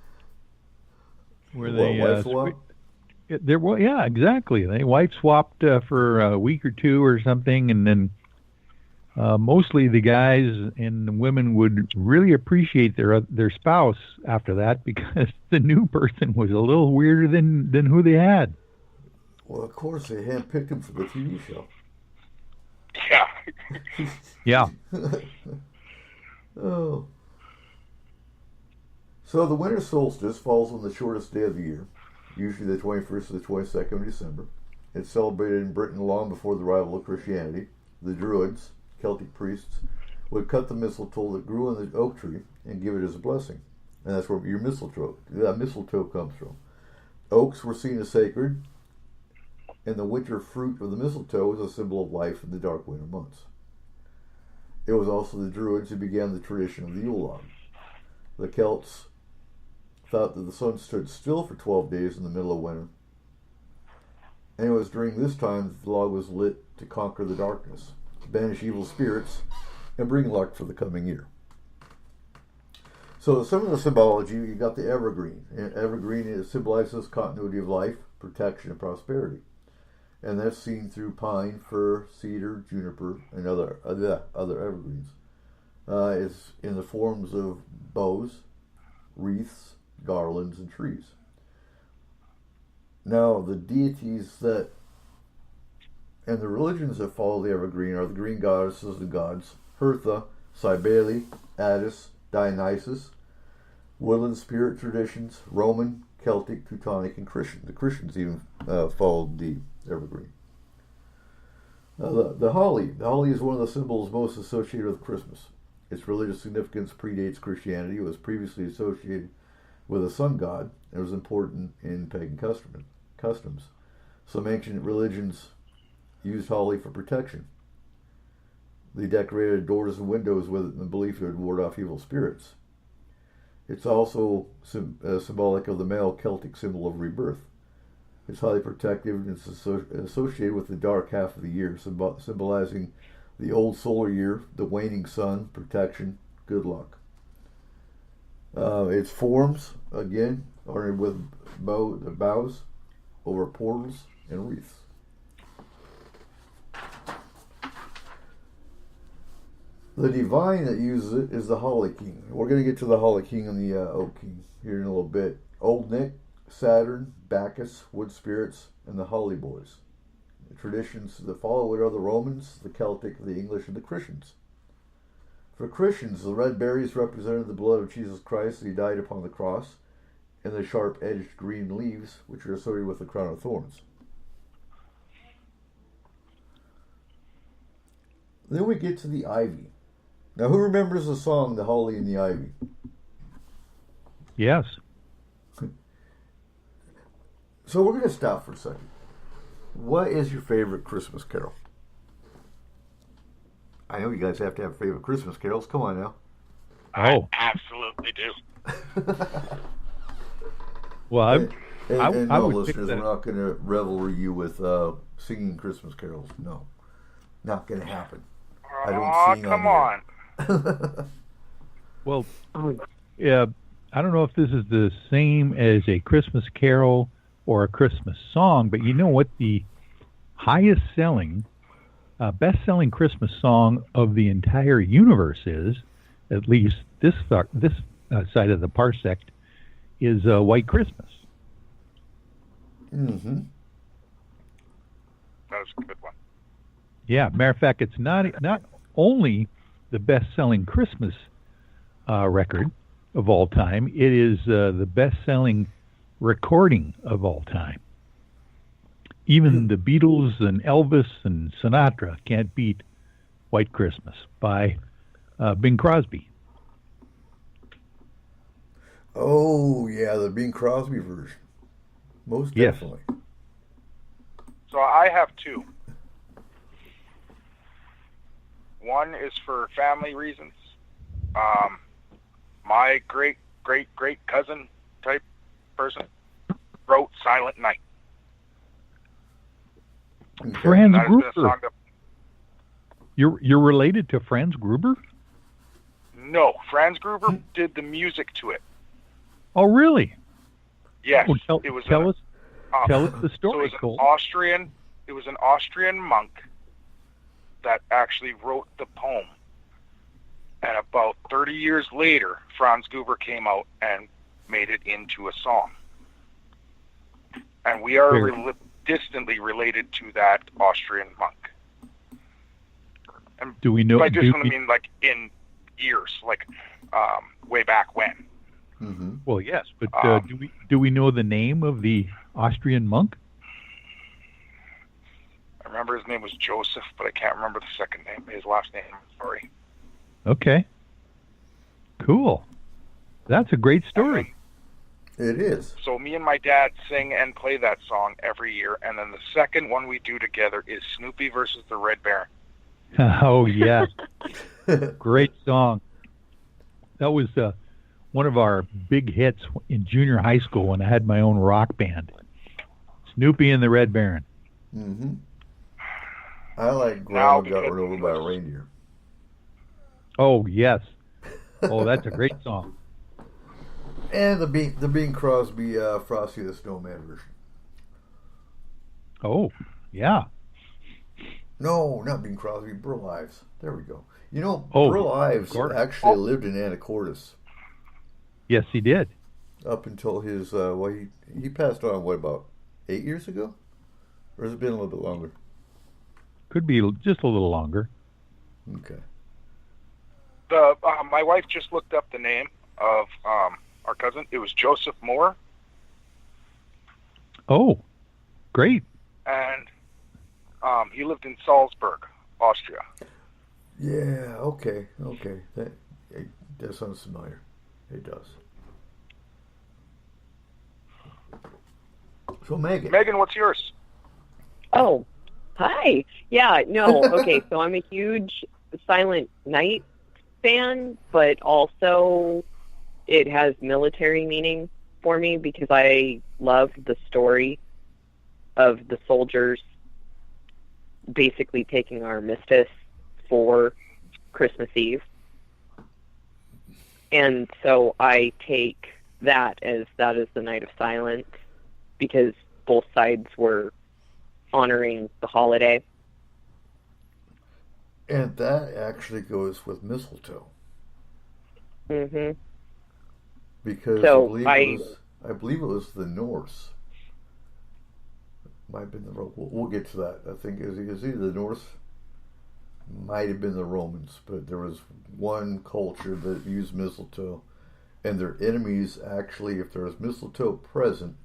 Where they wife swap? Yeah, exactly. They wife swapped for a week or two or something, and then mostly the guys and the women would really appreciate their spouse after that because the new person was a little weirder than who they had. Well, of course, they handpicked him for the TV show. Yeah. Yeah. Oh. So the winter solstice falls on the shortest day of the year, usually the 21st to the 22nd of December. It's celebrated in Britain long before the arrival of Christianity. The Druids, Celtic priests, would cut the mistletoe that grew on the oak tree and give it as a blessing. And that's where your mistletoe comes from. Oaks were seen as sacred, and the winter fruit of the mistletoe was a symbol of life in the dark winter months. It was also the Druids who began the tradition of the Yule log. The Celts thought that the sun stood still for 12 days in the middle of winter, and it was during this time that the log was lit to conquer the darkness. banish evil spirits, and bring luck for the coming year. So some of the symbology, you got the evergreen. And evergreen symbolizes continuity of life, protection, and prosperity. And that's seen through pine, fir, cedar, juniper, and other evergreens. It's in the forms of bows, wreaths, garlands, and trees. Now, the deities that and the religions that follow the evergreen are the green goddesses and gods: Hertha, Cybele, Attis, Dionysus. Woodland spirit traditions: Roman, Celtic, Teutonic, and Christian. The Christians even followed the evergreen. The holly. The holly is one of the symbols most associated with Christmas. Its religious significance predates Christianity. It was previously associated with a sun god, and it was important in pagan customs. Some ancient religions used holly for protection. They decorated doors and windows with it in the belief it would ward off evil spirits. It's also symbolic of the male Celtic symbol of rebirth. It's highly protective and it's associated with the dark half of the year, symbolizing the old solar year, the waning sun, protection, good luck. Its forms, again, are with boughs over portals and wreaths. The divine that uses it is the Holly King. We're going to get to the Holly King and the Oak King here in a little bit. Old Nick, Saturn, Bacchus, wood spirits, and the Holly Boys. The traditions that follow it are the Romans, the Celtic, the English, and the Christians. For Christians, the red berries represented the blood of Jesus Christ as he died upon the cross, and the sharp-edged green leaves, which are associated with the crown of thorns. Then we get to the ivy. Now, who remembers the song, The Holly and the Ivy? Yes. So we're going to stop for a second. What is your favorite Christmas carol? I know you guys have to have favorite Christmas carols. Come on now. I absolutely do. Well, I no, would listeners, that. we're not going to revelry you with singing Christmas carols. No, not going to happen. I don't sing come on. Well, yeah, I don't know if this is the same as a Christmas carol or a Christmas song, but you know what the highest selling, best-selling Christmas song of the entire universe is, at least this side of the parsec, is White Christmas. Mm-hmm. That was a good one. Yeah, matter of fact, it's not only the best-selling Christmas record of all time, it is the best-selling recording of all time. Even the Beatles and Elvis and Sinatra can't beat White Christmas by Bing Crosby. Oh, yeah, the Bing Crosby version. Most Yes. definitely. So I have two. One is for family reasons. My great cousin type person wrote Silent Night. Franz That has been a Gruber. song that, You're related to Franz Gruber? no, Franz Gruber did the music to it. Oh, really? Yes, Well, it was tell us the So story, it was Cole. It was an Austrian monk that actually wrote the poem. And about 30 years later, Franz Gruber came out and made it into a song. And we are distantly related to that Austrian monk. And Do we know? by distant, I mean like in years, like way back when. Mm-hmm. Well, yes, but do we know the name of the Austrian monk? I remember his name was Joseph, but I can't remember the second name. His last name, sorry. Okay. Cool. That's a great story. It is. So me and my dad sing and play that song every year, and then the second one we do together is Snoopy versus the Red Baron. Oh, yes. Great song. That was one of our big hits in junior high school when I had my own rock band. Snoopy and the Red Baron. Mm-hmm. I like Grandma Got Run Over by a Reindeer. Oh, yes. Oh, that's a great song. And the Bing Crosby Frosty the Snowman version. Oh, yeah. No, not Bing Crosby, Burl Ives. There we go. You know, Oh, Burl Ives actually lived in Anacortes. Yes, he did. Up until his, he passed on, what, about 8 years ago? Or has it been a little bit longer? Could be just a little longer. Okay. My wife just looked up the name of our cousin. It was Joseph Moore. Oh, great. And he lived in Salzburg, Austria. Yeah, okay. That sounds familiar. It does. So, Megan, what's yours? Oh, hi. Yeah, no, okay, so I'm a huge Silent Night fan, but also it has military meaning for me because I love the story of the soldiers basically taking armistice for Christmas Eve. And so I take that is the night of silence because both sides were honoring the holiday. And that actually goes with mistletoe. Mm-hmm. Because so I believe it was the Norse. Might have been the we'll get to that. I think it was either the Norse, might have been the Romans, but there was one culture that used mistletoe, and their enemies actually, if there was mistletoe present,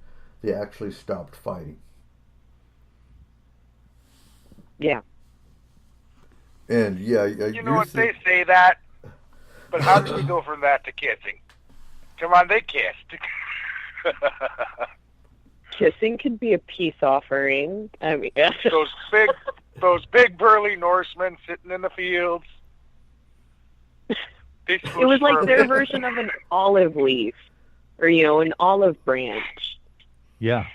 they actually stopped fighting. Yeah. And yeah, you know what, they say that, but how did we go from that to kissing? Come on, they kissed. Kissing could be a peace offering. I mean, those big burly Norsemen sitting in the fields. It was like their version of an olive leaf, or an olive branch. Yeah.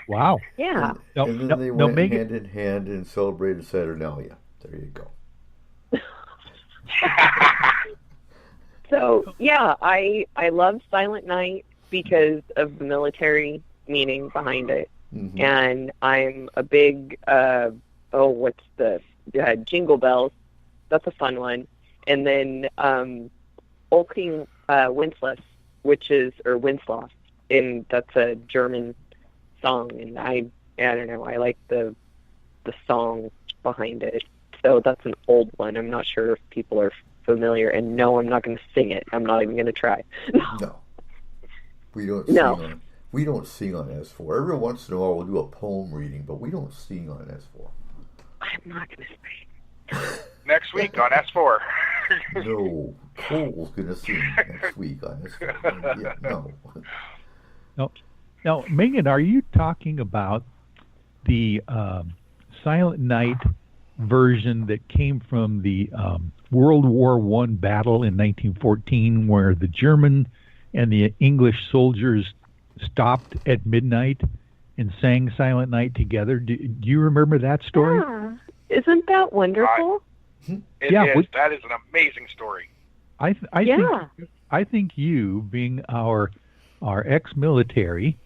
Wow. Yeah. And then they went hand in hand and celebrated Saturnalia. There you go. So yeah, I love Silent Night because of the military meaning behind it, and I'm a big what's the Jingle Bells? That's a fun one, and then Olking Winslow, Winslow, and that's a German song, and I don't know, I like the song behind it. So that's an old one. I'm not sure if people are familiar. And no, I'm not going to sing it. I'm not even going to try. No. We don't sing on. We don't sing on S4. Every once in a while we'll do a poem reading, but we don't sing on S4. I'm not going to sing. Next week on S4. No, Cole's going to sing next week on S4. Yeah, no. Now, Megan, are you talking about the Silent Night version that came from the World War I battle in 1914, where the German and the English soldiers stopped at midnight and sang Silent Night together? Do you remember that story? Yeah. Isn't that wonderful? That is an amazing story. I think you, being our ex-military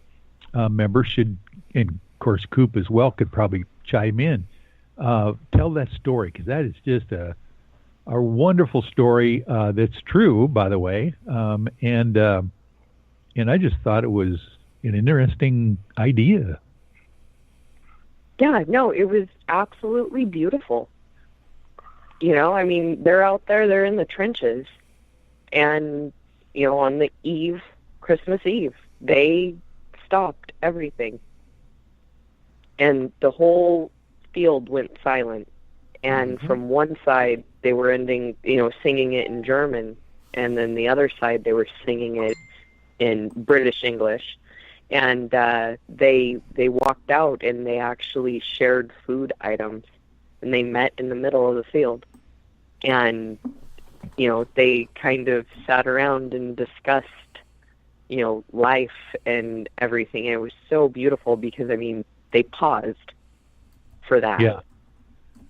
member, should, and of course Coop as well could probably chime in. Tell that story, because that is just a wonderful story that's true, by the way, and I just thought it was an interesting idea. Yeah, no, it was absolutely beautiful. I mean, they're out there, they're in the trenches, and on the eve, Christmas Eve, they stopped everything, and the whole field went silent, and from one side they were singing it in German, and then the other side they were singing it in British English, and they walked out and they actually shared food items, and they met in the middle of the field, and they kind of sat around and discussed life and everything, and it was so beautiful because they paused for that. Yeah.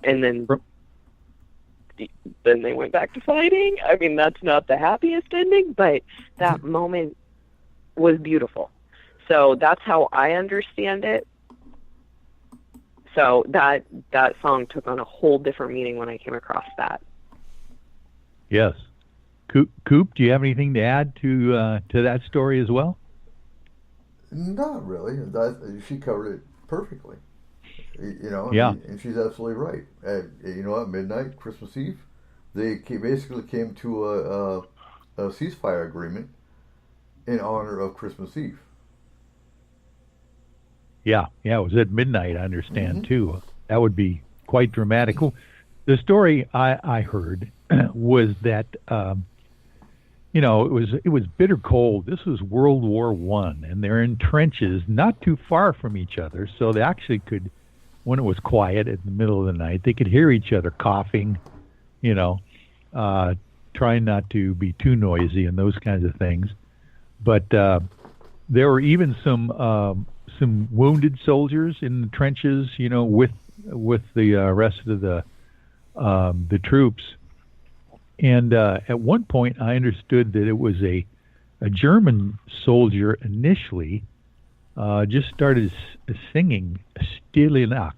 and then they went back to fighting. I mean, that's not the happiest ending, but that moment was beautiful. So that's how I understand it. So that song took on a whole different meaning when I came across that. Yes. Coop, do you have anything to add to that story as well? Not really. She covered it perfectly. You know, yeah. And she's absolutely right. You know, at midnight, Christmas Eve, they basically came to a ceasefire agreement in honor of Christmas Eve. Yeah, it was at midnight, I understand, too. That would be quite dramatic. Well, the story I heard was that, you know, it was bitter cold. This was World War I, and they're in trenches not too far from each other, so they actually could, when it was quiet in the middle of the night, they could hear each other coughing, you know, trying not to be too noisy and those kinds of things. But there were even some wounded soldiers in the trenches, you know, with the rest of the troops. And at one point, I understood that it was a German soldier initially just started singing Stille Nacht,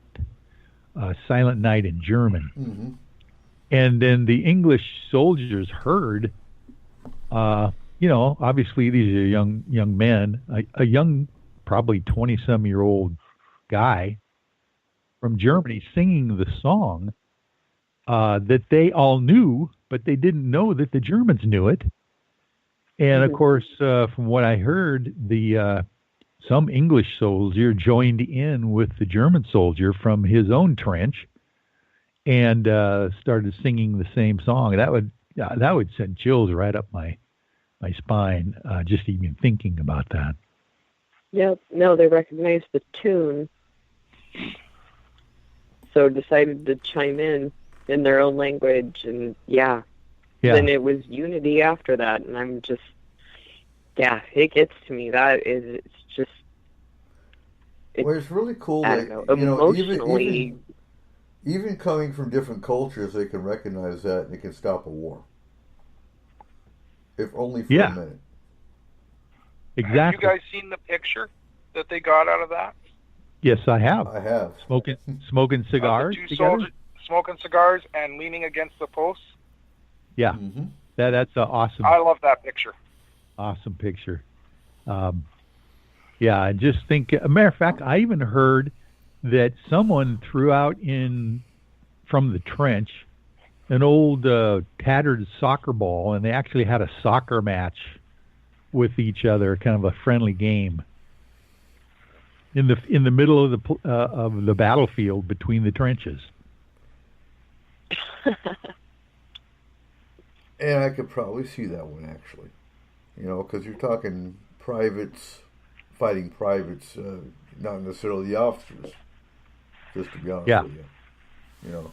Silent Night in German. Mm-hmm. And then the English soldiers heard, you know, obviously these are young men, a young, probably 20-some-year-old guy from Germany singing the song that they all knew, but they didn't know that the Germans knew it. And of course, from what I heard, some English soldier joined in with the German soldier from his own trench and started singing the same song. That would send chills right up my spine, just even thinking about that. Yep. No, they recognized the tune, so decided to chime in their own language, and yeah. Then it was unity after that, and I'm just, it gets to me. It's well, it's really cool I that, don't know, emotionally. Even coming from different cultures, they can recognize that and it can stop a war. If only for a minute. Exactly. Have you guys seen the picture that they got out of that? Yes, I have. I have. Smoking cigars the two together? soldiers smoking cigars and leaning against the posts. Yeah, that's awesome. I love that picture. Awesome picture. Yeah, I just think, a matter of fact, I even heard that someone threw out from the trench an old tattered soccer ball, and they actually had a soccer match with each other, kind of a friendly game in the middle of the battlefield between the trenches. And I could probably see that one, actually. You know, because you're talking privates fighting privates, not necessarily the officers, just to be honest with you. You know,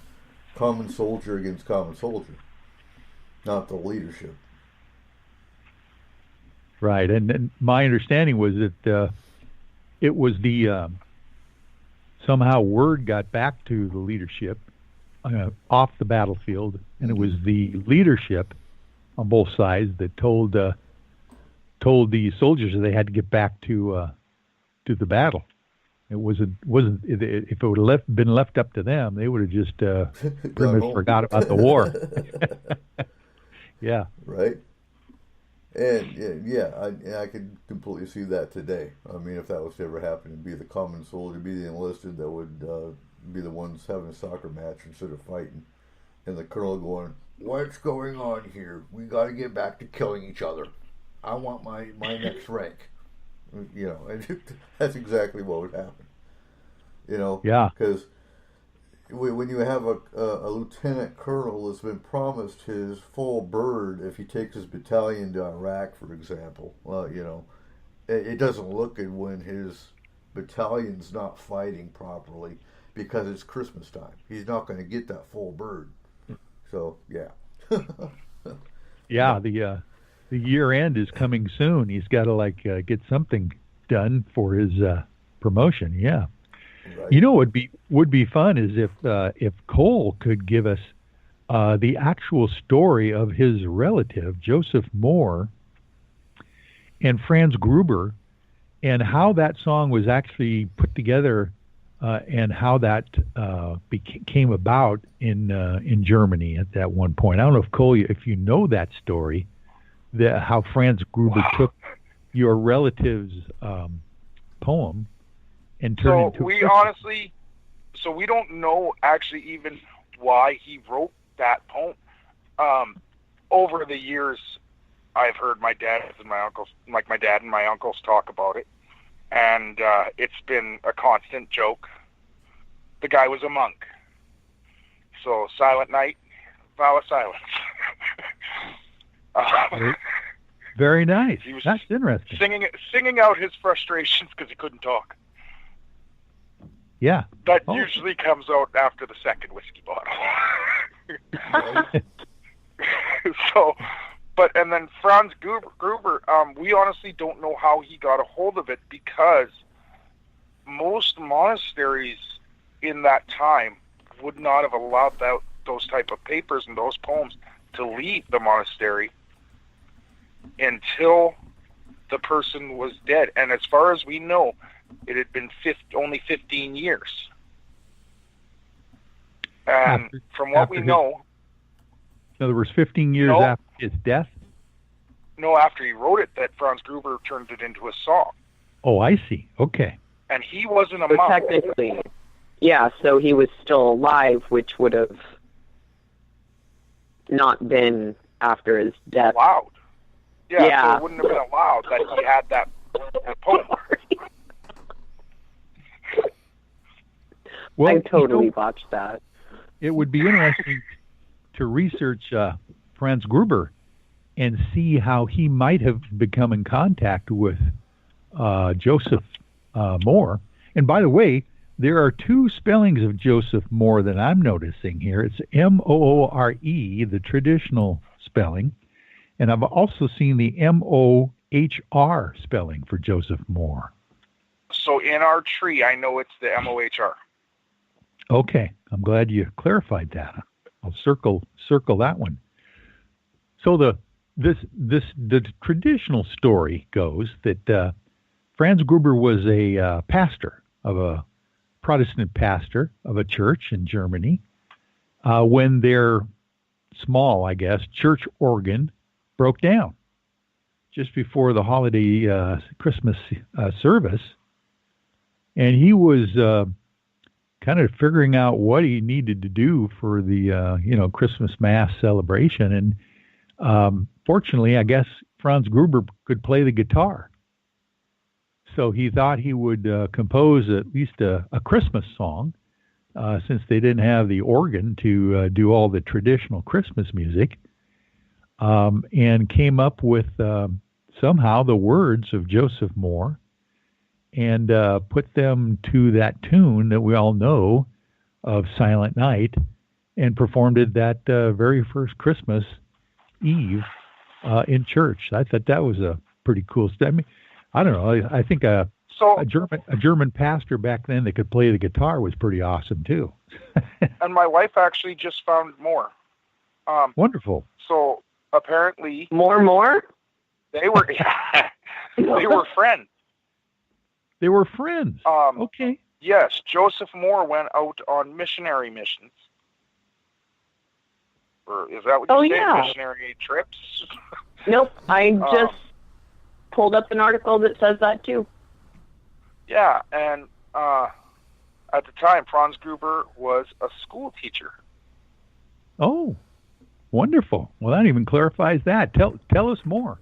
common soldier against common soldier, not the leadership. Right, and my understanding was that it was somehow word got back to the leadership off the battlefield, and it was the leadership on both sides that told the soldiers that they had to get back to the battle. It wasn't if it would have been left up to them, they would have just pretty much forgot about the war. Yeah. Right. And I could completely see that today. I mean, if that was to ever happen, it'd be the common soldier, be the enlisted that would be the ones having a soccer match instead of fighting, and the colonel going, "What's going on here? We got to get back to killing each other. I want my next rank." You know, and that's exactly what would happen. You know, because when you have a lieutenant colonel that's been promised his full bird if he takes his battalion to Iraq, for example, well, you know, it doesn't look good when his battalion's not fighting properly because it's Christmas time. He's not going to get that full bird. So, yeah. The year end is coming soon. He's got to get something done for his promotion. Yeah. Right. You know what would be fun is if Cole could give us the actual story of his relative Joseph Moore and Franz Gruber, and how that song was actually put together, and how that came about in Germany at that one point. I don't know if Cole, if you know that story, how Franz Gruber took your relative's poem and turned it into. So we don't know actually even why he wrote that poem. Over the years, I've heard my dad and my uncles talk about it, and it's been a constant joke. The guy was a monk, so Silent Night, vow of silence. Very nice. He was That's interesting. Singing out his frustrations because he couldn't talk. Yeah. That usually comes out after the second whiskey bottle. And then Franz Gruber, we honestly don't know how he got a hold of it, because most monasteries in that time would not have allowed those type of papers and those poems to leave the monastery until the person was dead. And as far as we know, it had been only 15 years. And from what we know... In other words, 15 years after his death? No, after he wrote it, that Franz Gruber turned it into a song. Oh, I see. Okay. And he wasn't a monk. Technically, yeah, so he was still alive, which would have not been after his death. Allowed. Yeah, so it wouldn't have been allowed that he had that poem. Well, I totally botched that. It would be interesting to research Franz Gruber and see how he might have become in contact with Joseph Moore. And by the way, there are two spellings of Joseph Moore that I'm noticing here. It's M-O-O-R-E, the traditional spelling, and I've also seen the M-O-H-R spelling for Joseph Moore. So in our tree, I know it's the M-O-H-R. Okay, I'm glad you clarified that. I'll circle that one. So the traditional story goes that Franz Gruber was a Protestant pastor of a church in Germany when their small, I guess, church organ broke down just before the holiday Christmas service, and he was kind of figuring out what he needed to do for the Christmas Mass celebration. And fortunately, I guess Franz Gruber could play the guitar, so he thought he would compose at least a Christmas song, since they didn't have the organ to do all the traditional Christmas music, and came up with somehow the words of Joseph Moore, and put them to that tune that we all know of Silent Night, and performed it that very first Christmas Eve in church. I thought that was a pretty cool step. I mean, I don't know. I think a German pastor back then that could play the guitar was pretty awesome too. And my wife actually just found more. Wonderful. So apparently, more. They were they were friends. They were friends. Okay. Yes, Joseph Moore went out on missionary missions. Or is that what you say? Yeah. Missionary trips? Nope. I just pulled up an article that says that too. Yeah, and at the time, Franz Gruber was a school teacher. Oh, wonderful. Well, that even clarifies that. Tell us more.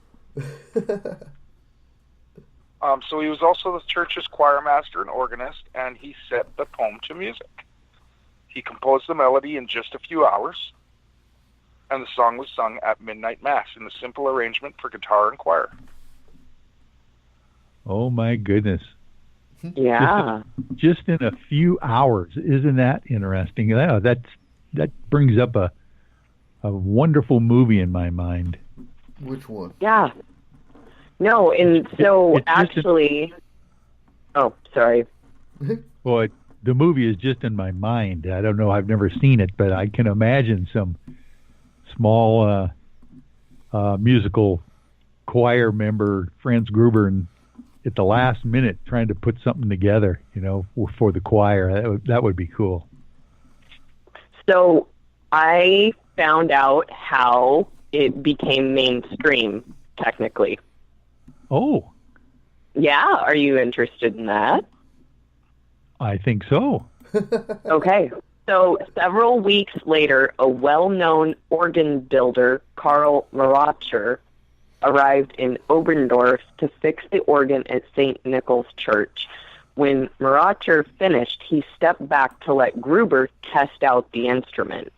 So he was also the church's choir master and organist, and he set the poem to music. He composed the melody in just a few hours, and the song was sung at midnight mass in a simple arrangement for guitar and choir. Oh my goodness. Yeah. Just in a few hours. Isn't that interesting? That brings up a wonderful movie in my mind. Which one? Yeah. No, and so actually... Oh, sorry. Well, the movie is just in my mind. I don't know. I've never seen it, but I can imagine some small musical choir member, Franz Gruber, and at the last minute trying to put something together, for the choir. That would be cool. So I found out how it became mainstream, technically. Oh. Yeah, are you interested in that? I think so. Okay. So several weeks later, a well-known organ builder, Karl Maracher, arrived in Oberndorf to fix the organ at St. Nicholas Church. When Maracher finished, he stepped back to let Gruber test out the instrument.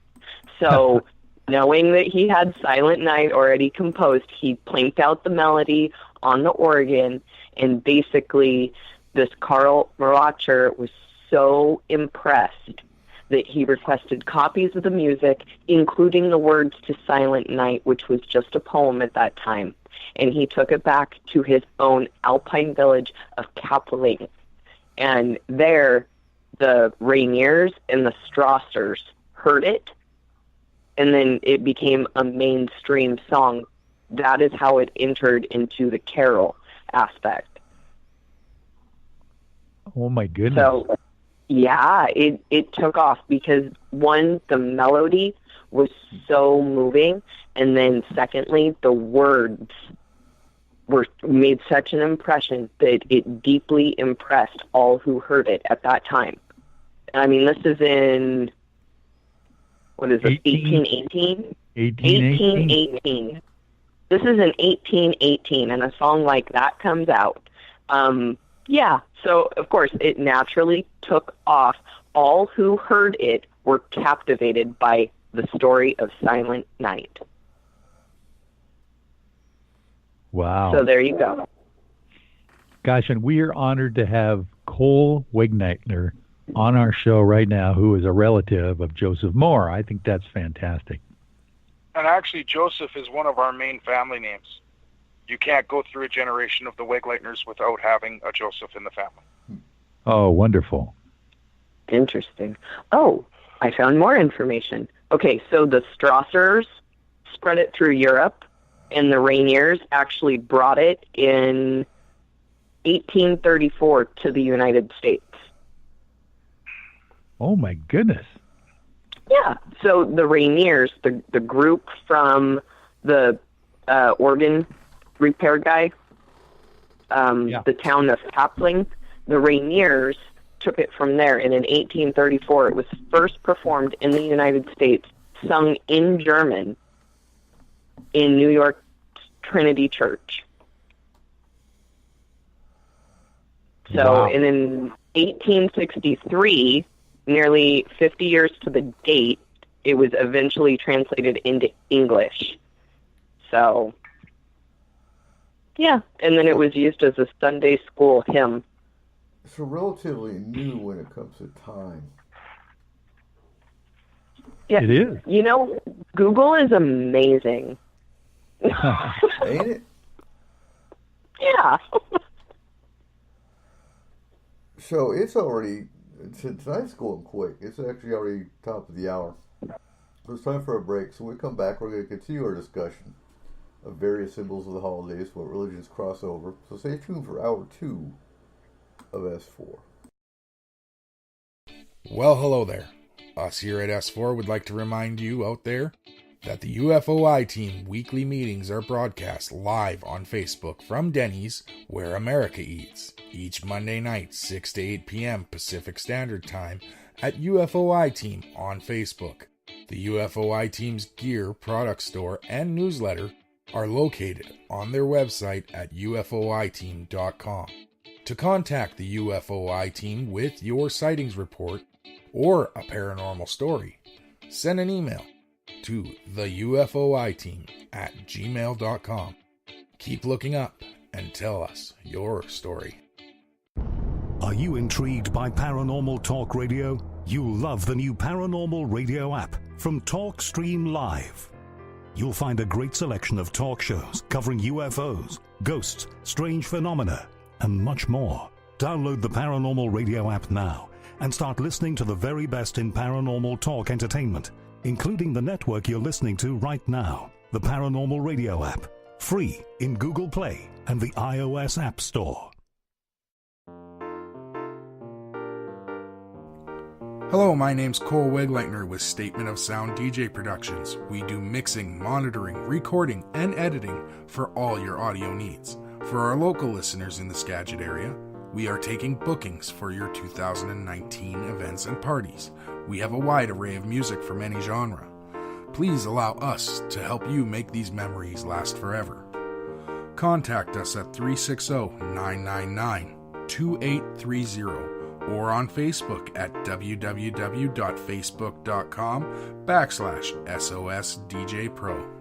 So, knowing that he had Silent Night already composed, he planked out the melody on the organ, and basically this Karl Maracher was so impressed that he requested copies of the music, including the words to Silent Night, which was just a poem at that time. And he took it back to his own alpine village of Kapelingen. And there, the Rainiers and the Strassers heard it, and then it became a mainstream song. That is how it entered into the carol aspect. Oh, my goodness. So, yeah, it took off because, one, the melody was so moving, and then secondly, the words made such an impression that it deeply impressed all who heard it at that time. I mean, this is in, what is it, 1818? 1818. This is in 1818, and a song like that comes out. Yeah, so, of course, it naturally took off. All who heard it were captivated by the story of Silent Night. Wow. So there you go. Gosh, and we are honored to have Cole Wigneitner on our show right now, who is a relative of Joseph Moore. I think that's fantastic. And actually, Joseph is one of our main family names. You can't go through a generation of the Wigleitners without having a Joseph in the family. Oh, wonderful. Interesting. Oh, I found more information. Okay, so the Strassers spread it through Europe, and the Rainiers actually brought it in 1834 to the United States. Oh, my goodness. Yeah, so the Rainiers, the group from the organ repair guy, the town of Kapling, the Rainiers took it from there, and in 1834 it was first performed in the United States, sung in German, in New York Trinity Church. So, wow. And in 1863, nearly 50 years to the date, it was eventually translated into English. So, yeah, and then it was used as a Sunday school hymn. So relatively new when it comes to time. Yeah. It is. You know, Google is amazing. Ain't it? Yeah. So it's already, tonight's going quick. It's actually already top of the hour. So it's time for a break. So when we come back, we're going to continue our discussion of various symbols of the holidays, what religions cross over. So stay tuned for hour 2 of S4. Well, hello there. Us here at S4 would like to remind you out there that the UFOI team weekly meetings are broadcast live on Facebook from Denny's, where America eats, each Monday night, 6 to 8 p.m. Pacific Standard Time at UFOI Team on Facebook. The UFOI team's gear, product store, and newsletter are located on their website at ufoiteam.com. To contact the UFOI team with your sightings report or a paranormal story, send an email to theufoiteam@gmail.com. Keep looking up and tell us your story. Are you intrigued by Paranormal Talk Radio? You'll love the new Paranormal Radio app from TalkStream Live. You'll find a great selection of talk shows covering UFOs, ghosts, strange phenomena, and much more. Download the Paranormal Radio app now and start listening to the very best in paranormal talk entertainment, including the network you're listening to right now, the Paranormal Radio app, free in Google Play and the iOS App Store. Hello, my name's Cole Wegleitner with Statement of Sound DJ Productions. We do mixing, monitoring, recording, and editing for all your audio needs. For our local listeners in the Skagit area, we are taking bookings for your 2019 events and parties. We have a wide array of music from any genre. Please allow us to help you make these memories last forever. Contact us at 360-999-2830 or on Facebook at www.facebook.com/SOSDJPro.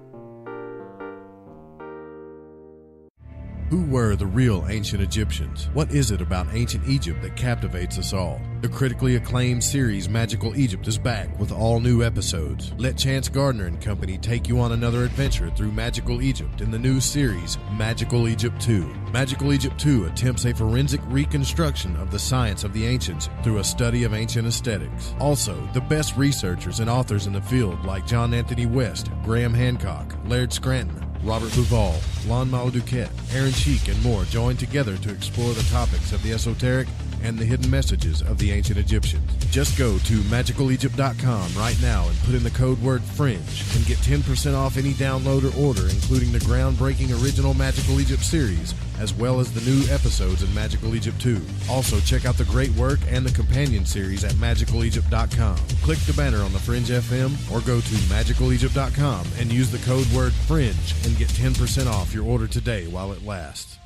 Who were the real ancient Egyptians? What is it about ancient Egypt that captivates us all? The critically acclaimed series Magical Egypt is back with all new episodes. Let Chance Gardner and company take you on another adventure through Magical Egypt in the new series Magical Egypt 2. Magical Egypt 2 attempts a forensic reconstruction of the science of the ancients through a study of ancient aesthetics. Also, the best researchers and authors in the field like John Anthony West, Graham Hancock, Laird Scranton, Robert Duval, Lon Maladuquette, Aaron Cheek, and more join together to explore the topics of the esoteric and the hidden messages of the ancient Egyptians. Just go to magicalegypt.com right now and put in the code word FRINGE and get 10% off any download or order, including the groundbreaking original Magical Egypt series, as well as the new episodes in Magical Egypt 2. Also, check out the great work and the companion series at magicalegypt.com. Click the banner on the Fringe FM or go to magicalegypt.com and use the code word FRINGE and get 10% off your order today while it lasts.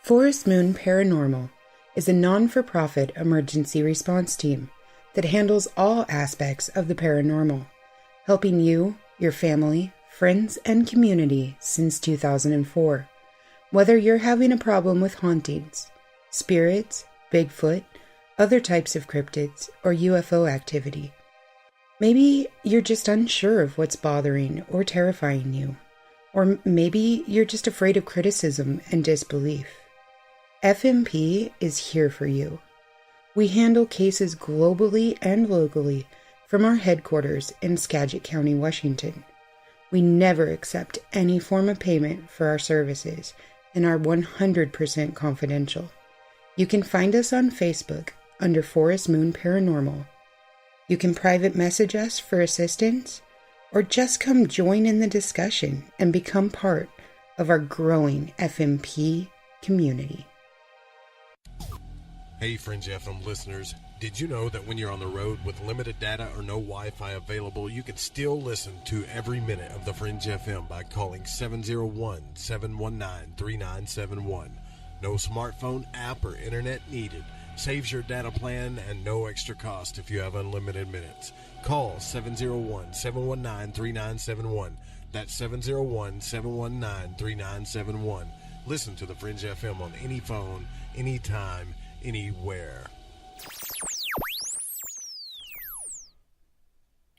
Forest Moon Paranormal is a non-for-profit emergency response team that handles all aspects of the paranormal, helping you, your family, friends, and community since 2004. Whether you're having a problem with hauntings, spirits, Bigfoot, other types of cryptids, or UFO activity. Maybe you're just unsure of what's bothering or terrifying you. Or maybe you're just afraid of criticism and disbelief. FMP is here for you. We handle cases globally and locally from our headquarters in Skagit County, Washington. We never accept any form of payment for our services and are 100% confidential. You can find us on Facebook under Forest Moon Paranormal. You can private message us for assistance or just come join in the discussion and become part of our growing FMP community. Hey Fringe FM listeners, did you know that when you're on the road with limited data or no Wi-Fi available, you can still listen to every minute of the Fringe FM by calling 701-719-3971. No smartphone app or internet needed. Saves your data plan and no extra cost if you have unlimited minutes. Call 701-719-3971. That's 701-719-3971. Listen to the Fringe FM on any phone, anytime, anywhere.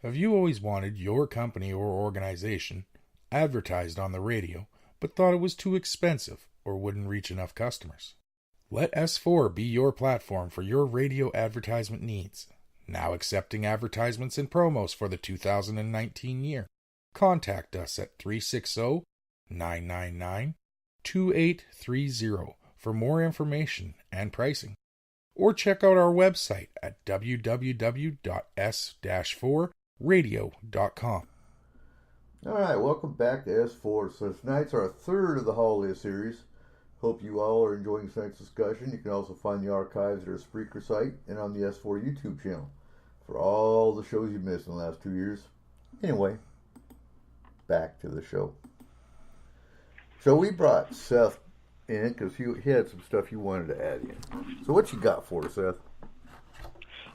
Have you always wanted your company or organization advertised on the radio, but thought it was too expensive or wouldn't reach enough customers? Let S4 be your platform for your radio advertisement needs. Now accepting advertisements and promos for the 2019 year. Contact us at 360-999-2830 for more information and pricing. Or check out our website at www.s-4radio.com. All right, welcome back to S4. So tonight's our third of the holiday series. Hope you all are enjoying tonight's discussion. You can also find the archives at our Spreaker site and on the S4 YouTube channel for all the shows you missed in the last 2 years. Anyway, back to the show. So we brought Seth in because he had some stuff you wanted to add in. So what you got for us, Seth?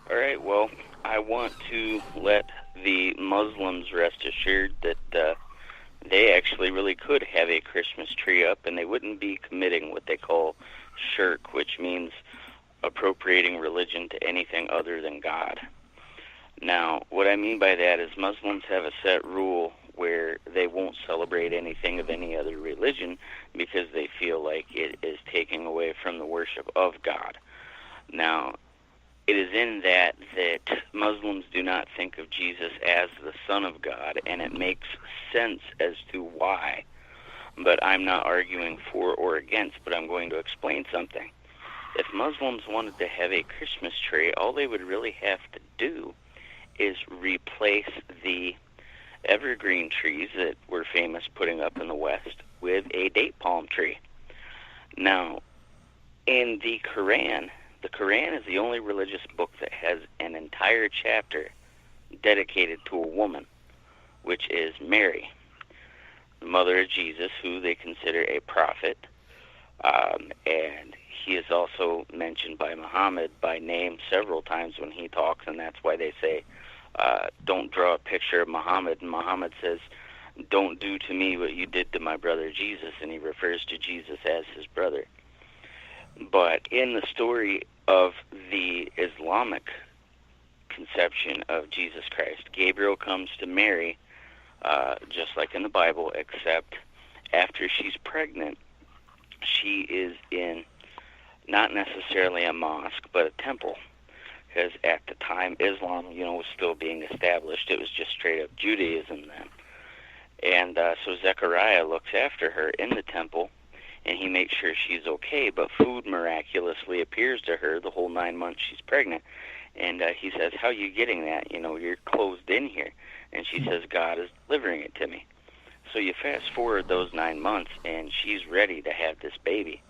All right, well, I want to let the Muslims rest assured that they actually really could have a Christmas tree up, and they wouldn't be committing what they call shirk, which means appropriating religion to anything other than God. Now, what I mean by that is Muslims have a set rule where they won't celebrate anything of any other religion because they feel like it is taking away from the worship of God. Now, it is in that Muslims do not think of Jesus as the Son of God, and it makes sense as to why. But I'm not arguing for or against, but I'm going to explain something. If Muslims wanted to have a Christmas tree, all they would really have to do is replace the evergreen trees that we're famous putting up in the West with a date palm tree. Now, in the Quran is the only religious book that has an entire chapter dedicated to a woman, which is Mary, the mother of Jesus, who they consider a prophet. And he is also mentioned by Muhammad by name several times when he talks, and that's why they say, don't draw a picture of Muhammad. And Muhammad says, don't do to me what you did to my brother Jesus, and he refers to Jesus as his brother. But in the story of the Islamic conception of Jesus Christ, Gabriel comes to Mary, just like in the Bible, except after she's pregnant, she is in not necessarily a mosque, but a temple. Because at the time, Islam, was still being established. It was just straight up Judaism then. And so Zechariah looks after her in the temple, and he makes sure she's okay, but food miraculously appears to her the whole 9 months she's pregnant. And he says, how are you getting that? You're closed in here. And she says, God is delivering it to me. So you fast forward those 9 months, and she's ready to have this baby.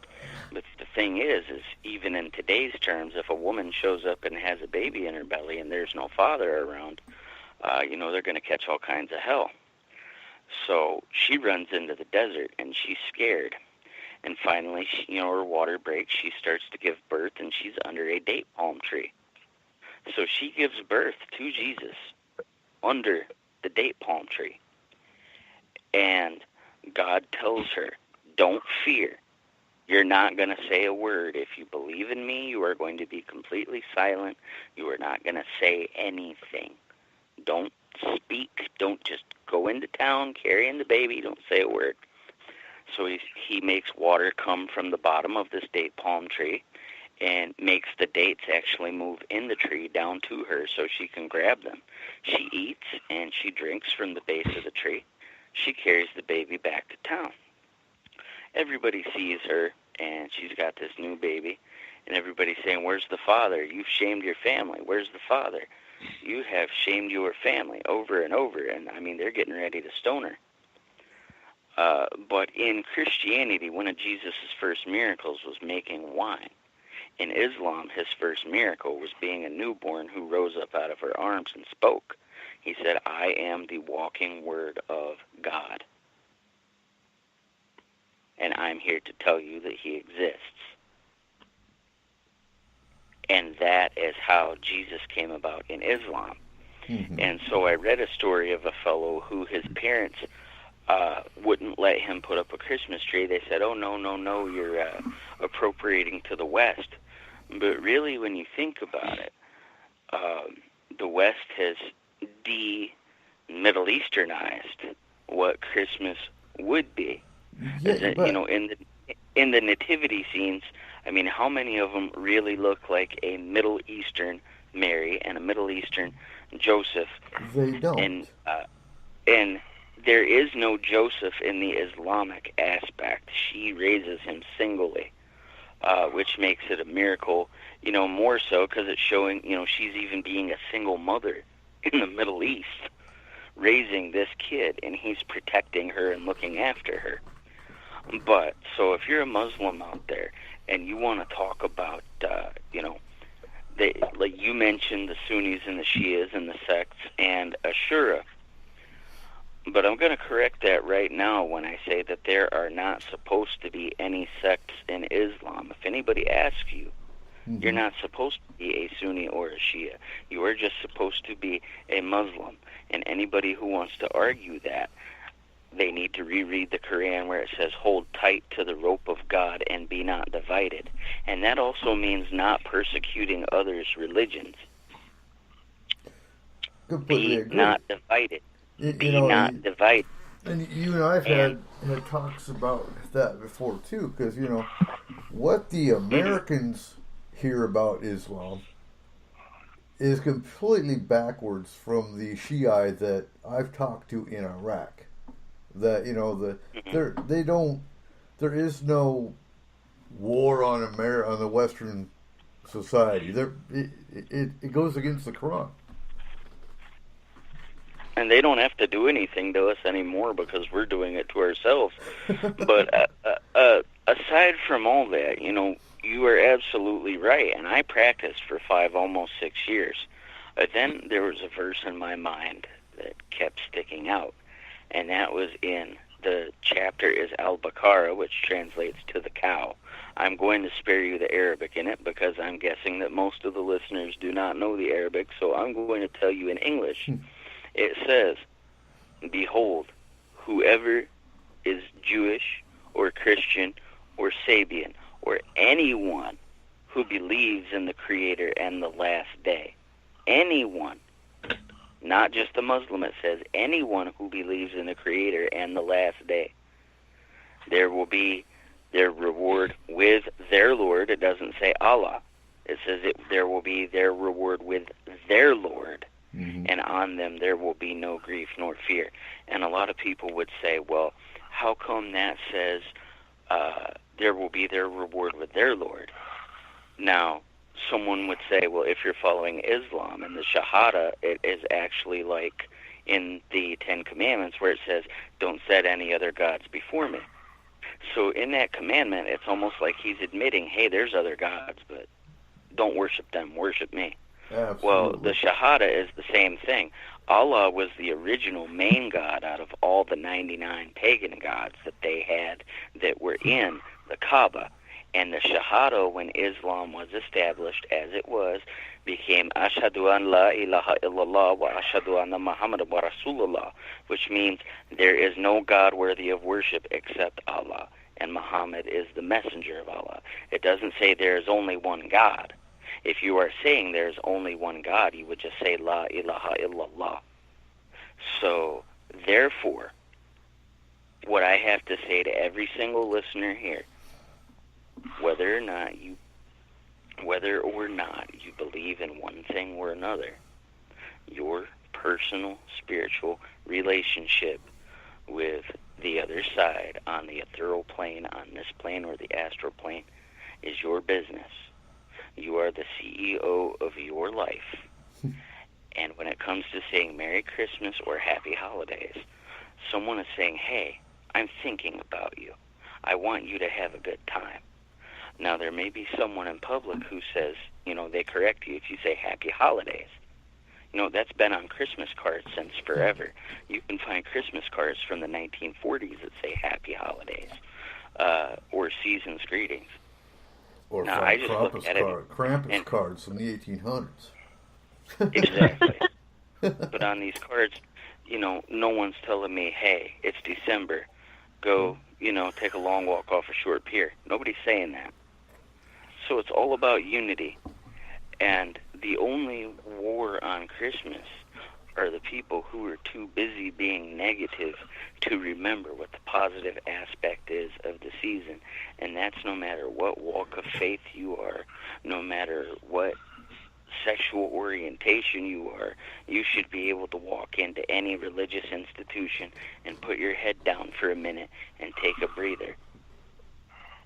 But the thing is even in today's terms, if a woman shows up and has a baby in her belly and there's no father around, they're going to catch all kinds of hell. So she runs into the desert, and she's scared. And finally, her water breaks. She starts to give birth, and she's under a date palm tree. So she gives birth to Jesus under the date palm tree. And God tells her, don't fear. You're not going to say a word. If you believe in me, you are going to be completely silent. You are not going to say anything. Don't speak. Don't just go into town carrying the baby. Don't say a word. So he makes water come from the bottom of this date palm tree and makes the dates actually move in the tree down to her so she can grab them. She eats and she drinks from the base of the tree. She carries the baby back to town. Everybody sees her, and she's got this new baby, and everybody's saying, where's the father? You've shamed your family. Where's the father? You have shamed your family over and over, and they're getting ready to stone her. But in Christianity, one of Jesus' first miracles was making wine. In Islam, his first miracle was being a newborn who rose up out of her arms and spoke. He said, I am the walking word of God. And I'm here to tell you that he exists. And that is how Jesus came about in Islam. Mm-hmm. And so I read a story of a fellow who his parents wouldn't let him put up a Christmas tree. They said, oh, no, you're appropriating to the West. But really, when you think about it, the West has de-Middle Easternized what Christmas would be. Yeah, but in the nativity scenes, how many of them really look like a Middle Eastern Mary and a Middle Eastern Joseph? They don't. And there is no Joseph in the Islamic aspect. She raises him singly, which makes it a miracle, more so because it's showing, she's even being a single mother in the Middle East, raising this kid, and he's protecting her and looking after her. But, so if you're a Muslim out there and you want to talk about, like you mentioned the Sunnis and the Shias and the sects and Ashura, but I'm going to correct that right now when I say that there are not supposed to be any sects in Islam. If anybody asks you, mm-hmm. You're not supposed to be a Sunni or a Shia. You are just supposed to be a Muslim. And anybody who wants to argue that, they need to reread the Quran where it says, hold tight to the rope of God and be not divided. And that also means not persecuting others' religions. Be not divided. Be not divided. And I've had talks about that before too, because what the Americans hear about Islam is completely backwards from the Shiite that I've talked to in Iraq. That, you know, there is no war on on the Western society. It goes against the Quran. And they don't have to do anything to us anymore because we're doing it to ourselves. But aside from all that, you know, you are absolutely right. And I practiced for 5, almost 6 years. But then there was a verse in my mind that kept sticking out. And that was in the chapter is Al-Baqarah, which translates to the cow. I'm going to spare you the Arabic in it because I'm guessing that most of the listeners do not know the Arabic, so I'm going to tell you in English. It says, "Behold, whoever is Jewish or Christian or Sabian or anyone who believes in the Creator and the last day," anyone, not just the Muslim, it says anyone who believes in the Creator and the last day, there will be their reward with their Lord. It doesn't say Allah. It says there will be their reward with their Lord. Mm-hmm. And on them there will be no grief nor fear. And a lot of people would say, well, how come that says there will be their reward with their Lord? Now, someone would say, well, if you're following Islam and the Shahada, it is actually like in the Ten Commandments where it says, don't set any other gods before me. So in that commandment, it's almost like he's admitting, hey, there's other gods, but don't worship them, worship me. Absolutely. Well, the Shahada is the same thing. Allah was the original main god out of all the 99 pagan gods that they had that were in the Kaaba. And the Shahada, when Islam was established as it was, became Ashhadu an la ilaha illallah wa ashhadu anna Muhammadan wa Rasulullah, which means there is no God worthy of worship except Allah, and Muhammad is the messenger of Allah. It doesn't say there is only one God. If you are saying there's only one God, you would just say La ilaha illallah. So, therefore, what I have to say to every single listener here, whether or not you believe in one thing or another, your personal spiritual relationship with the other side on the ethereal plane, on this plane, or the astral plane is your business. You are the CEO of your life. And when it comes to saying Merry Christmas or Happy Holidays, someone is saying, hey, I'm thinking about you. I want you to have a good time. Now, there may be someone in public who says, you know, they correct you if you say Happy Holidays. You know, that's been on Christmas cards since forever. You can find Christmas cards from the 1940s that say Happy Holidays or Season's Greetings. Or now, I just look at Krampus cards from the 1800s. Exactly. But on these cards, you know, no one's telling me, hey, it's December, go, you know, take a long walk off a short pier. Nobody's saying that. So it's all about unity. And the only war on Christmas are the people who are too busy being negative to remember what the positive aspect is of the season. And that's no matter what walk of faith you are, no matter what sexual orientation you are, you should be able to walk into any religious institution and put your head down for a minute and take a breather.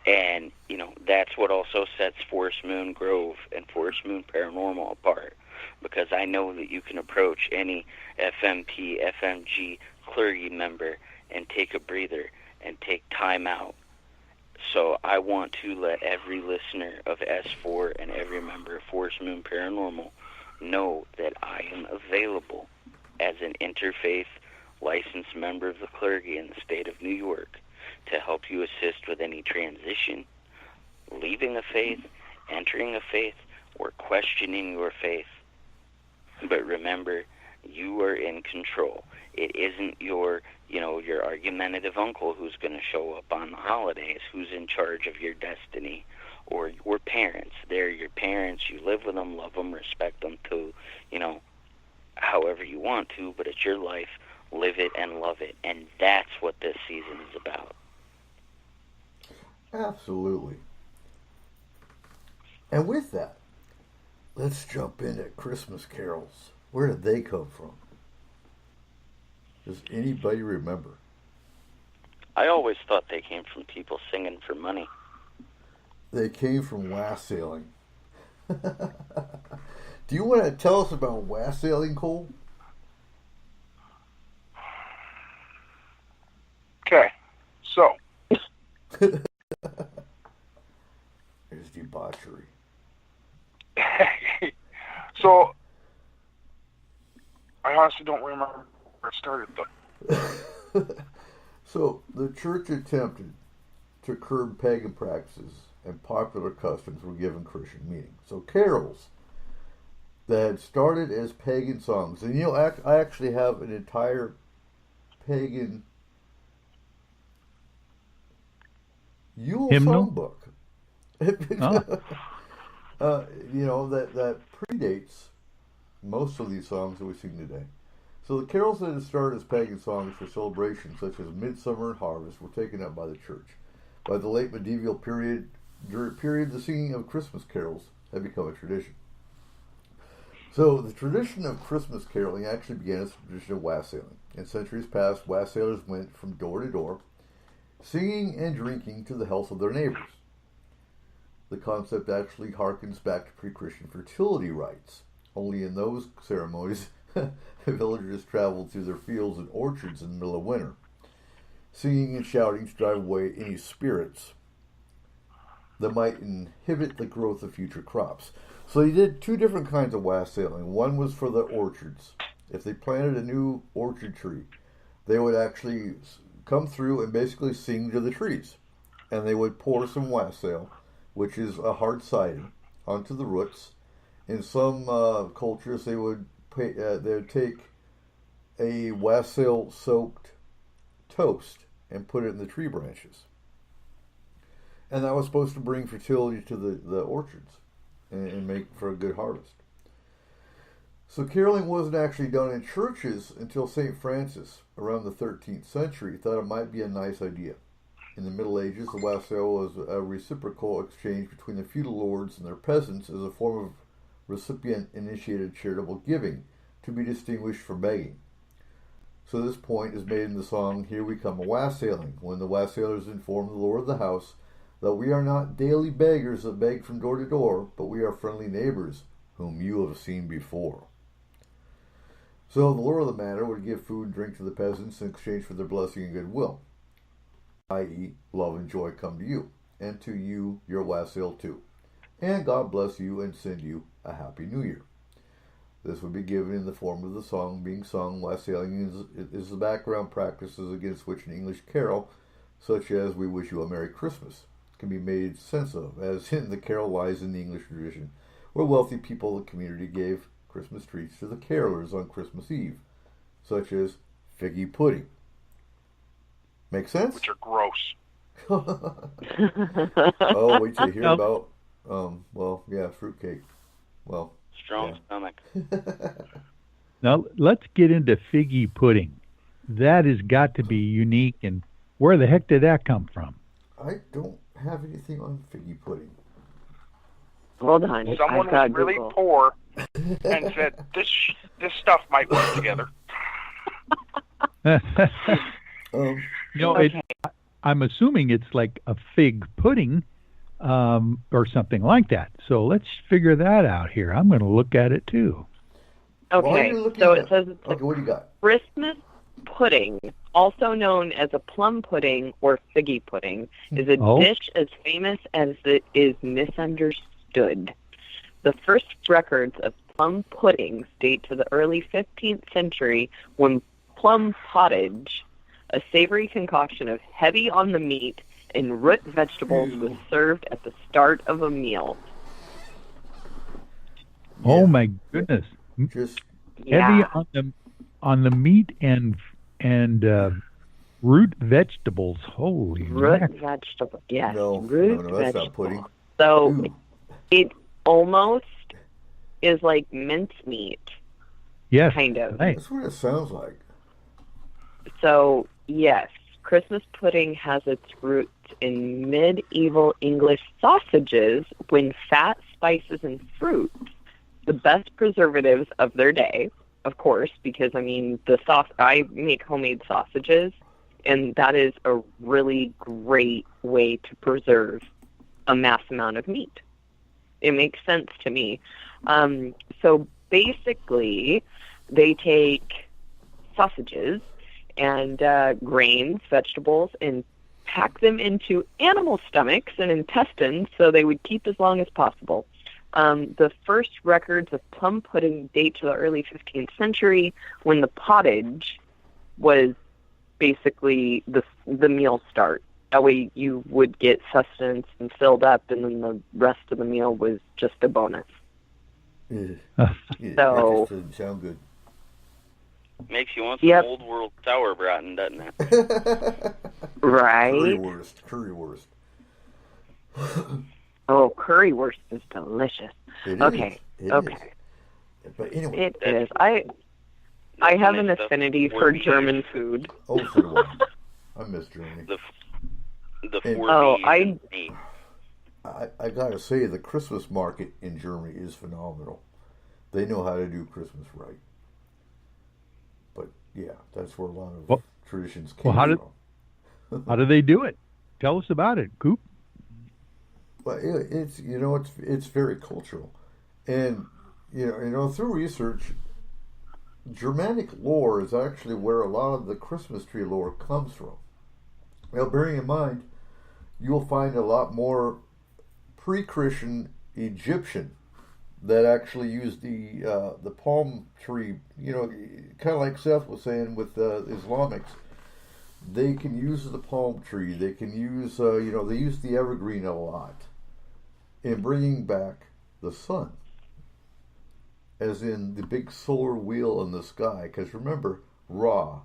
And, you know, that's what also sets Forest Moon Grove and Forest Moon Paranormal apart, because I know that you can approach any FMP, FMG clergy member and take a breather and take time out. So I want to let every listener of S4 and every member of Forest Moon Paranormal know that I am available as an interfaith licensed member of the clergy in the state of New York to help you assist with any transition, leaving a faith, entering a faith, or questioning your faith. But remember, you are in control. It isn't your argumentative uncle who's going to show up on the holidays, who's in charge of your destiny, or your parents. They're your parents. You live with them, love them, respect them to, however you want to, but it's your life. Live it and love it. And that's what this season is about. Absolutely. And with that, Let's jump in at Christmas carols. Where did they come from? Does anybody remember? I always thought they came from people singing for money. They came from wassailing. Do you want to tell us about wassailing, Cole? Okay, so. There's debauchery. So, I honestly don't remember where it started, though. So, the church attempted to curb pagan practices and popular customs were given Christian meaning. So, carols that had started as pagan songs, and I actually have an entire pagan Yule songbook. That predates most of these songs that we sing today. So the carols that had started as pagan songs for celebrations such as Midsummer and Harvest were taken up by the church. By the late medieval period, the singing of Christmas carols had become a tradition. So the tradition of Christmas caroling actually began as a tradition of wassailing. In centuries past, wassailers went from door to door, singing and drinking to the health of their neighbors. The concept actually harkens back to pre-Christian fertility rites. Only in those ceremonies, villagers traveled through their fields and orchards in the middle of winter, singing and shouting to drive away any spirits that might inhibit the growth of future crops. So they did two different kinds of wassailing. One was for the orchards. If they planted a new orchard tree, they would actually come through and basically sing to the trees. And they would pour some wassail, which is a hard siding, onto the roots. In some cultures, they would take a wassail-soaked toast and put it in the tree branches. And that was supposed to bring fertility to the orchards and make for a good harvest. So caroling wasn't actually done in churches until St. Francis, around the 13th century, thought it might be a nice idea. In the Middle Ages, the wassail was a reciprocal exchange between the feudal lords and their peasants as a form of recipient-initiated charitable giving, to be distinguished from begging. So this point is made in the song, Here We Come A-Wassailing, when the wassailers inform the lord of the house that we are not daily beggars that beg from door to door, but we are friendly neighbors whom you have seen before. So the lord of the manor would give food and drink to the peasants in exchange for their blessing and goodwill, i.e., love and joy come to you, and to you your wassail too. And God bless you and send you a happy new year. This would be given in the form of the song being sung. Wassailing is the background practices against which an English carol, such as We Wish You a Merry Christmas, can be made sense of, as in the carol lies in the English tradition, where wealthy people of the community gave Christmas treats to the carolers on Christmas Eve, such as figgy pudding. Make sense? Which are gross. Oh, wait till you hear about, fruitcake. Well, strong stomach. Now, let's get into figgy pudding. That has got to be unique, and where the heck did that come from? I don't have anything on figgy pudding. Hold on. Someone was really Google. poor and said, this stuff might work together. Okay. I'm assuming it's like a fig pudding or something like that. So let's figure that out here. I'm going to look at it too. Okay, so it says it's okay, what do you got? Christmas pudding, also known as a plum pudding or figgy pudding, is a dish as famous as it is misunderstood. The first records of plum puddings date to the early 15th century when plum pottage, a savory concoction of heavy on the meat and root vegetables, was served at the start of a meal. Oh my goodness! Just heavy on the meat and root vegetables. Holy root vegetables, yes. No, that's not pudding. So it almost is like mincemeat. Yes, kind of. Right. That's what it sounds like. So yes, Christmas pudding has its roots in medieval English sausages when fat, spices, and fruit the best preservatives of their day, of course, because, I mean, I make homemade sausages, and that is a really great way to preserve a mass amount of meat. It makes sense to me. So basically, they take sausages and grains, vegetables, and pack them into animal stomachs and intestines so they would keep as long as possible. The first records of plum pudding date to the early 15th century, when the pottage was basically the meal start. That way you would get sustenance and filled up, and then the rest of the meal was just a bonus. Yeah. That So, just doesn't sound good. Makes you want some Yep. old world sauerbraten, doesn't it? right? Currywurst. Oh, currywurst is delicious. It Okay, is. It okay. is. But anyway. It is. I have an affinity for German food. Oh, so do I. I miss Germany. The And- four Oh, B's I- and me. I gotta say, the Christmas market in Germany is phenomenal. They know how to do Christmas right. But yeah, that's where a lot of traditions came from. How do they do it? Tell us about it, Coop. Well, it's very cultural, and through research, Germanic lore is actually where a lot of the Christmas tree lore comes from. Now, bearing in mind, you'll find a lot more pre-Christian Egyptian that actually used the palm tree. Kind of like Seth was saying with Islamics. They can use the palm tree. They can use, they use the evergreen a lot in bringing back the sun, as in the big solar wheel in the sky. Because remember, Ra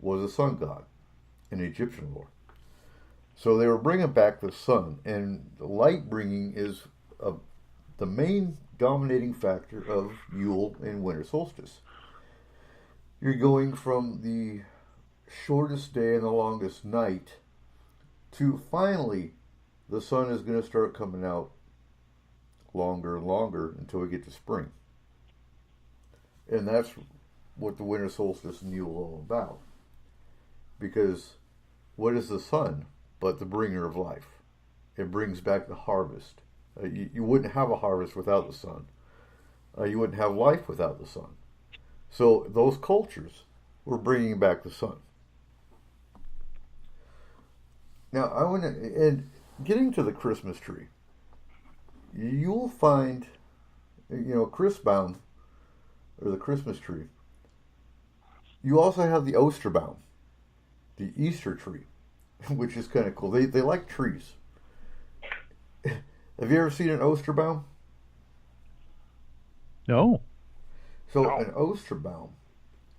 was a sun god in Egyptian lore. So they were bringing back the sun, and the light bringing is the main dominating factor of Yule and winter solstice. You're going from the shortest day and the longest night to finally the sun is going to start coming out longer and longer until we get to spring. And that's what the winter solstice and Yule are all about. Because what is the sun but the bringer of life? It brings back the harvest. You wouldn't have a harvest without the sun. You wouldn't have life without the sun. So those cultures were bringing back the sun. Now, and getting to the Christmas tree, you'll find, Christbaum, or the Christmas tree. You also have the Osterbaum, the Easter tree, which is kind of cool. They like trees. Have you ever seen an Osterbaum? No. So an Osterbaum,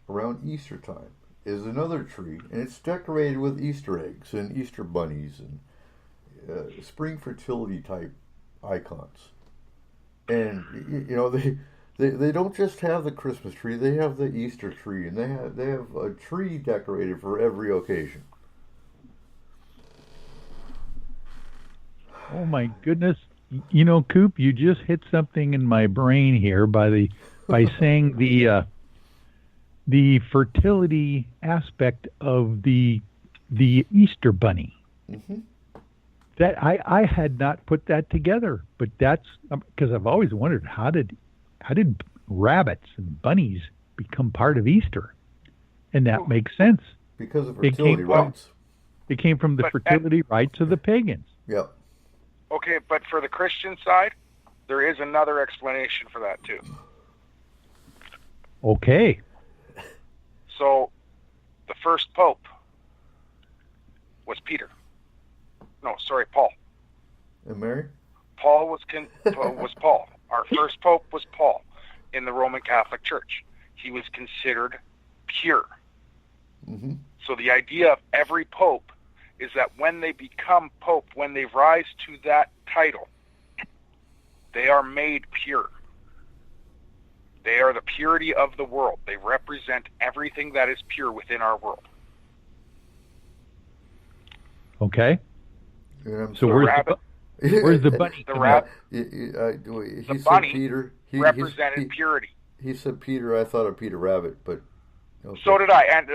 around Easter time, is another tree, and it's decorated with Easter eggs and Easter bunnies and spring fertility type icons. And they don't just have the Christmas tree; they have the Easter tree, and they have a tree decorated for every occasion. Oh my goodness! Coop, you just hit something in my brain here by saying the fertility aspect of the Easter bunny. Mm-hmm. That I had not put that together, but that's because I've always wondered how did rabbits and bunnies become part of Easter, and that makes sense because of fertility rites. It came from the fertility rites of the pagans. Yep. Okay, but for the Christian side, there is another explanation for that too. Okay. So, the first pope was Peter. No, sorry, Paul. And Mary? Paul was Paul. Our first pope was Paul in the Roman Catholic Church. He was considered pure. Mm-hmm. So the idea of every pope is that when they become pope, when they rise to that title, they are made pure. They are the purity of the world. They represent everything that is pure within our world. Okay. Yeah, So Where's the bunny? The rabbit. The bunny Peter. represented purity. He said Peter. I thought of Peter Rabbit, but okay. So did I. And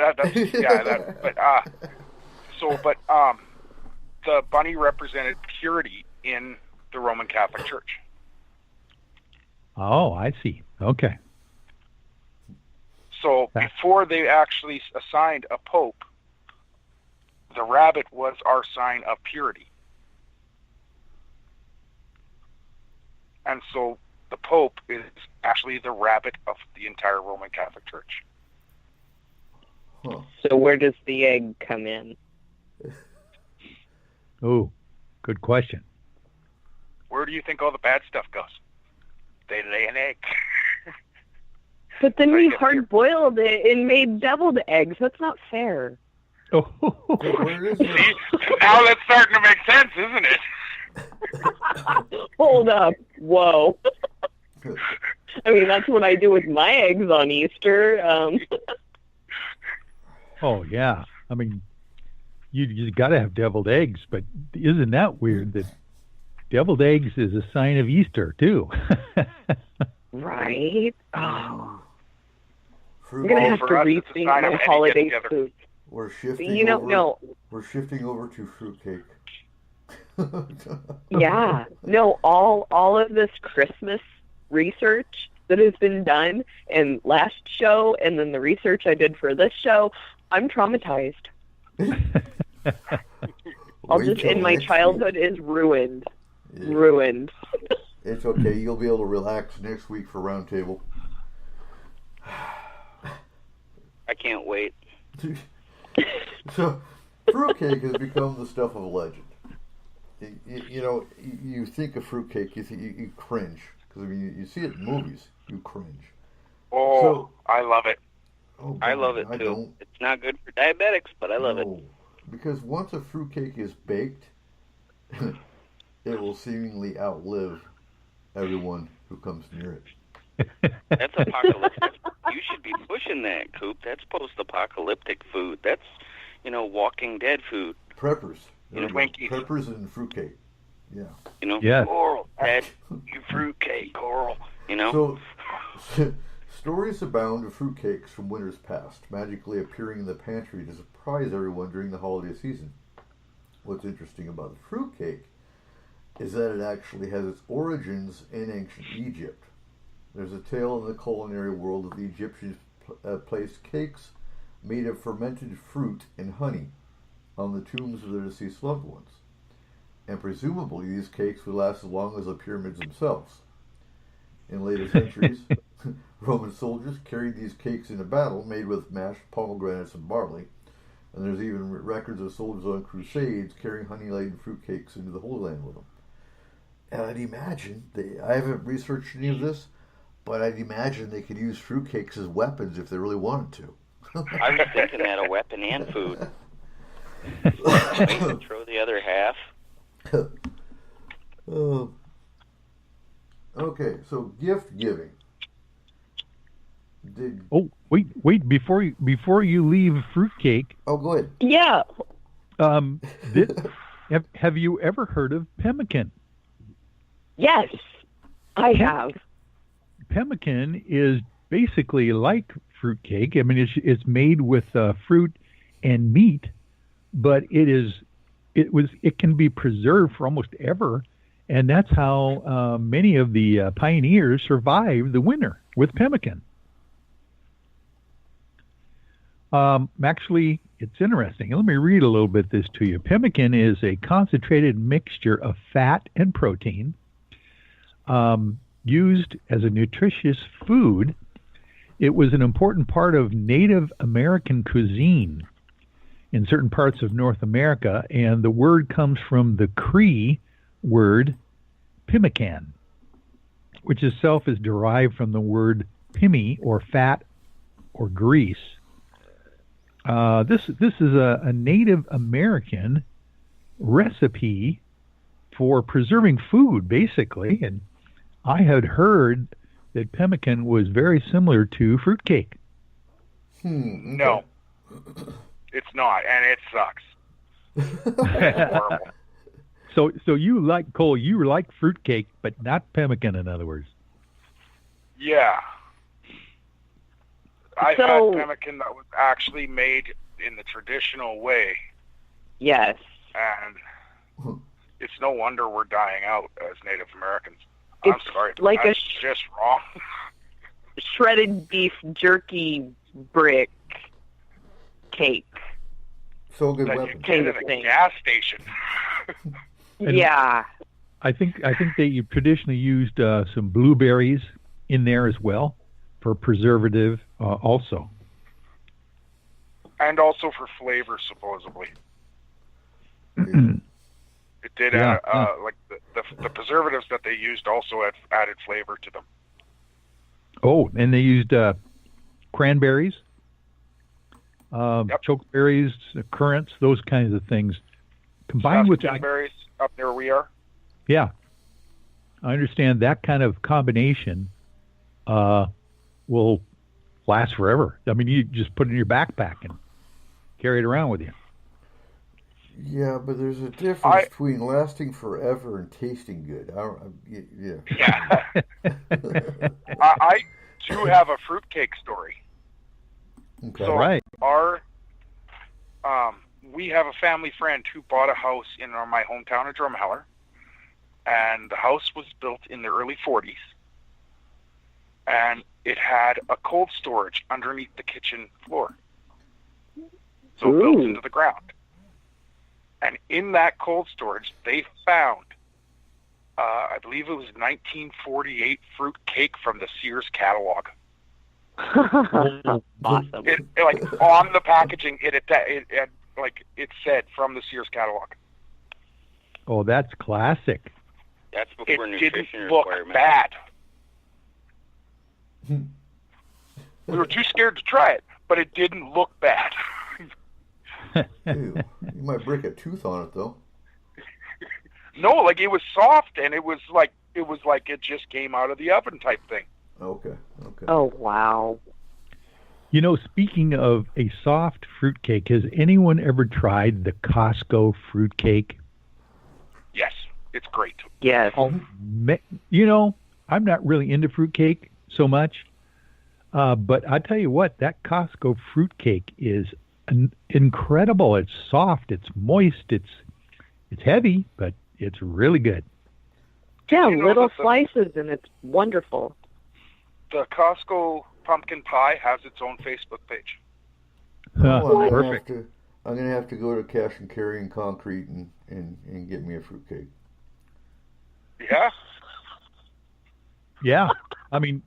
the bunny represented purity in the Roman Catholic Church. Oh, I see. Okay. So before they actually assigned a pope, the rabbit was our sign of purity. And so the pope is actually the rabbit of the entire Roman Catholic Church. Huh. So where does the egg come in? Oh, good question. Where do you think all the bad stuff goes? They lay an egg. But then we hard-boiled it and made deviled eggs. That's not fair. Oh. See, now that's starting to make sense, isn't it? Hold up. Whoa. I mean, that's what I do with my eggs on Easter. Oh, yeah. I mean, you got to have deviled eggs, but isn't that weird that deviled eggs is a sign of Easter, too? Right? Oh. Fruit. I'm going to have to rethink my holiday food. We're shifting We're shifting over to fruitcake. Yeah. No, all of this Christmas research that has been done and last show and then the research I did for this show, I'm traumatized. My childhood is ruined. Yeah. Ruined. It's okay. You'll be able to relax next week for Roundtable. I can't wait. So, fruitcake has become the stuff of a legend. You think of fruitcake, you cringe. Because, I mean, you see it in movies, you cringe. Oh, I love it. Oh, I love it, too. It's not good for diabetics, but I love it. Because once a fruitcake is baked, it will seemingly outlive everyone who comes near it. That's apocalyptic. You should be pushing that, Coop. That's post-apocalyptic food. That's, Walking Dead food. Preppers. Twinkies. Preppers and fruitcake. Yeah. Yeah. Coral, Dad, you fruitcake, Coral. So, stories abound of fruitcakes from winters past, magically appearing in the pantry to surprise everyone during the holiday season. What's interesting about the fruitcake is that it actually has its origins in ancient Egypt. There's a tale in the culinary world that the Egyptians placed cakes made of fermented fruit and honey on the tombs of their deceased loved ones. And presumably these cakes would last as long as the pyramids themselves. In later centuries, Roman soldiers carried these cakes into battle made with mashed pomegranates and barley. And there's even records of soldiers on crusades carrying honey-laden fruitcakes into the Holy Land with them. And I'd imagine, I haven't researched any of this, but I'd imagine they could use fruitcakes as weapons if they really wanted to. I was thinking that, a weapon and food. Throw the other half. Okay, so gift giving. Wait! Before you leave fruitcake. Oh, go ahead. Yeah. Have you ever heard of pemmican? Yes, I have. Pemmican is basically like fruitcake. I mean, it's made with fruit and meat, but it can be preserved for almost ever, and that's how many of the pioneers survived the winter with pemmican. Actually, it's interesting. Let me read a little bit this to you. Pemmican is a concentrated mixture of fat and protein, used as a nutritious food. It was an important part of Native American cuisine in certain parts of North America, and the word comes from the Cree word pemmican, which itself is derived from the word pimi, or fat or grease. This is a Native American recipe for preserving food, basically, and I had heard that pemmican was very similar to fruitcake. No, it's not, and it sucks. It's horrible. So you like Cole? You like fruitcake, but not pemmican, in other words. Yeah. I've So- had pemmican that was actually made in the traditional way, Yes. and it's no wonder we're dying out as Native Americans. I'm It's sorry, but like that's just wrong. shredded beef jerky brick cake. So good That you weapon. get Kind at of a thing. gas station. And- Yeah. I think that you traditionally used some blueberries in there as well for preservative, also. And also for flavor, supposedly. It did Yeah, like the preservatives that they used also added flavor to them. Oh, and they used cranberries, chokeberries, currants, those kinds of things, combined with berries up near we are. Yeah, I understand that kind of combination will last forever. I mean, you just put it in your backpack and carry it around with you. Yeah, but there's a difference between lasting forever and tasting good. Yeah. I do have a fruitcake story. Okay. So Right. we have a family friend who bought a house in my hometown of Drumheller, and the house was built in the early 40s, and it had a cold storage underneath the kitchen floor, so built into the ground. And in that cold storage, they found, I believe it was 1948 fruit cake from the Sears catalog. Awesome. It like on the packaging, it said from the Sears catalog. Oh, that's classic. That's before It nutrition didn't look requirements. bad. We were too scared to try it, but it didn't look bad. Ew. You might break a tooth on it though. No, like it was soft, and it was like it just came out of the oven type thing. Okay. Oh, wow. You know, speaking of a soft fruitcake, has anyone ever tried the Costco fruitcake? Yes, it's great. Yes. You know, I'm not really into fruitcake so much, but I tell you what, that Costco fruitcake is incredible. It's soft, it's moist, it's heavy, but it's really good. Yeah, You know little that the- slices, and it's wonderful. The Costco pumpkin pie has its own Facebook page. Oh, Perfect. I'm gonna have to go to Cash and Carry and Concrete and get me a fruitcake. Yeah. Yeah, I mean,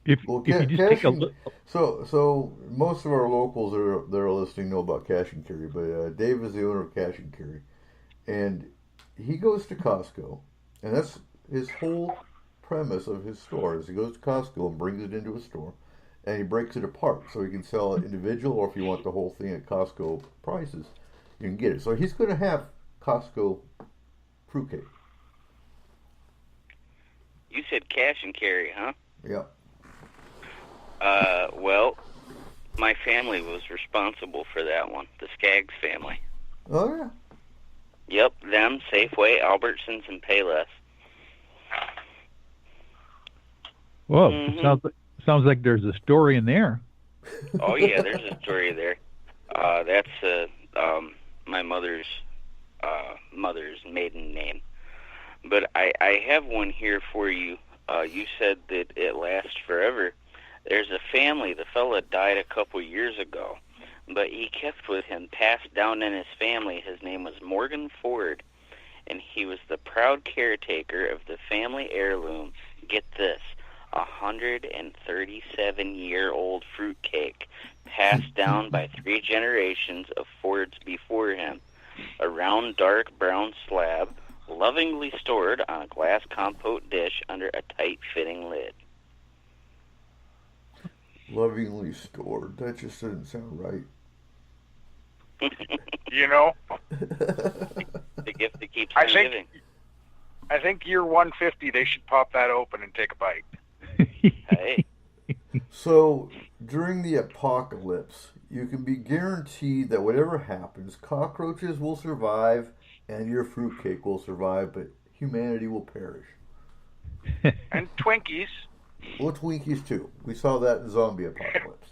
if you just take a look. So most of our locals that are listening know about Cash and Carry, but Dave is the owner of Cash and Carry, and he goes to Costco, and that's his whole premise of his store is he goes to Costco and brings it into a store, and he breaks it apart so he can sell it individual, or if you want the whole thing at Costco prices, you can get it. So he's going to have Costco fruitcake. You said cash and carry, huh? Yeah. Well, my family was responsible for that one. The Skaggs family. Oh yeah. Yep, them, Safeway, Albertsons, and Payless. Whoa, Mhm. sounds like there's a story in there. Oh yeah, there's a story there. That's my mother's maiden name. But I have one here for you. You said that it lasts forever. There's a family. The fella died a couple years ago, but he kept with him, passed down in his family. His name was Morgan Ford, and he was the proud caretaker of the family heirloom. Get this, 137-year-old fruitcake, passed down by 3 generations of Fords before him. A round, dark brown slab, lovingly stored on a glass compote dish under a tight-fitting lid. Lovingly stored. That just doesn't sound right. You know, The gift that keeps I on think- giving. I think year 150 they should pop that open and take a bite. Hey, So during the apocalypse, you can be guaranteed that whatever happens, cockroaches will survive and your fruitcake will survive, but humanity will perish. And Twinkies. Well, Twinkies too. We saw that in Zombie Apocalypse.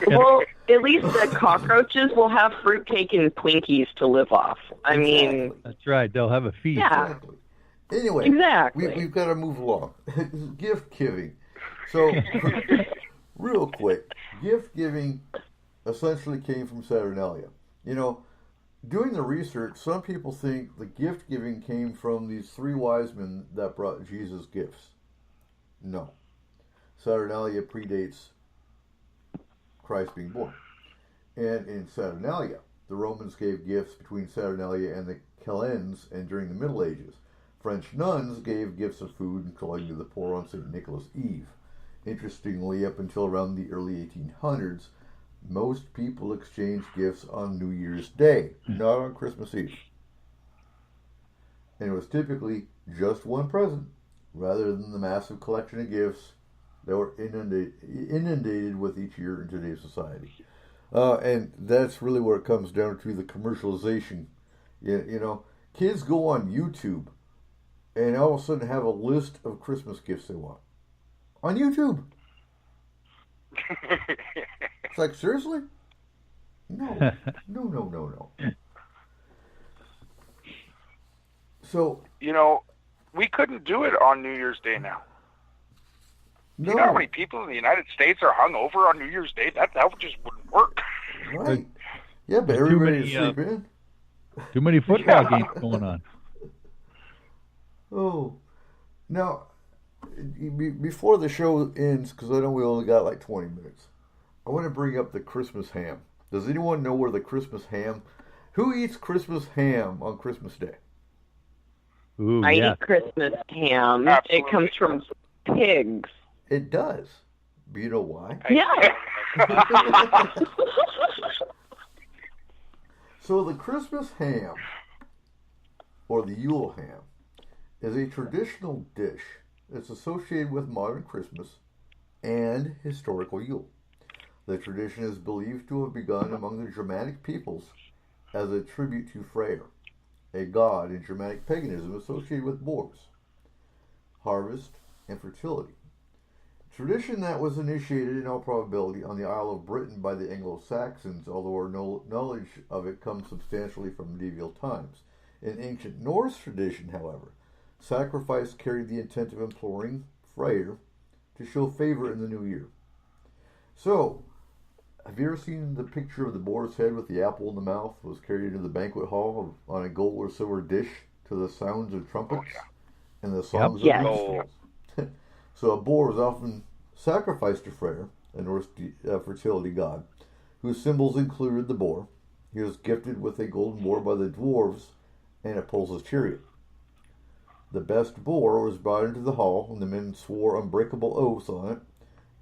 Well, at least the cockroaches will have fruitcake and Twinkies to live off. I mean, that's right. They'll have a feast. Yeah. Exactly. Anyway, Exactly. we've got to move along. Gift giving. So, real quick, gift giving essentially came from Saturnalia. You know, doing the research, some people think the gift giving came from these three wise men that brought Jesus gifts. No. Saturnalia predates Christ being born. And in Saturnalia, the Romans gave gifts between Saturnalia and the Calends and during the Middle Ages. French nuns gave gifts of food and clothing to the poor on St. Nicholas Eve. Interestingly, up until around the early 1800s, most people exchanged gifts on New Year's Day, not on Christmas Eve. And it was typically just one present, rather than the massive collection of gifts that were inundated with each year in today's society. And that's really where it comes down to the commercialization. You know, kids go on YouTube and all of a sudden have a list of Christmas gifts they want. On YouTube. It's like, seriously? No. No. So, You know, we couldn't do it on New Year's Day now. no. You know how many people in the United States are hung over on New Year's Day? That just wouldn't work. Right. Yeah, but Too everybody many, sleep in. Too many football games going on. Oh. Now, before the show ends, because I know we only got like 20 minutes, I want to bring up the Christmas ham. Does anyone know where the Christmas ham... Who eats Christmas ham on Christmas Day? Ooh, I yeah. eat Christmas ham. Absolutely. It comes from pigs. It does. But you know why? Yeah. So the Christmas ham, or the Yule ham, is a traditional dish that's associated with modern Christmas and historical Yule. The tradition is believed to have begun among the Germanic peoples as a tribute to Freyr, a god in Germanic paganism associated with boars, harvest, and fertility. Tradition that was initiated in all probability on the Isle of Britain by the Anglo-Saxons, although our knowledge of it comes substantially from medieval times. In ancient Norse tradition, however, sacrifice carried the intent of imploring Freyr to show favor in the new year. So, have you ever seen the picture of the boar's head with the apple in the mouth was carried into the banquet hall on a gold or silver dish to the sounds of trumpets and the songs Yep. of Yes. minstrels? So a boar was often sacrificed to Freyr, a Norse fertility god, whose symbols included the boar. He was gifted with a golden boar by the dwarves and it pulls his chariot. The best boar was brought into the hall, and the men swore unbreakable oaths on it,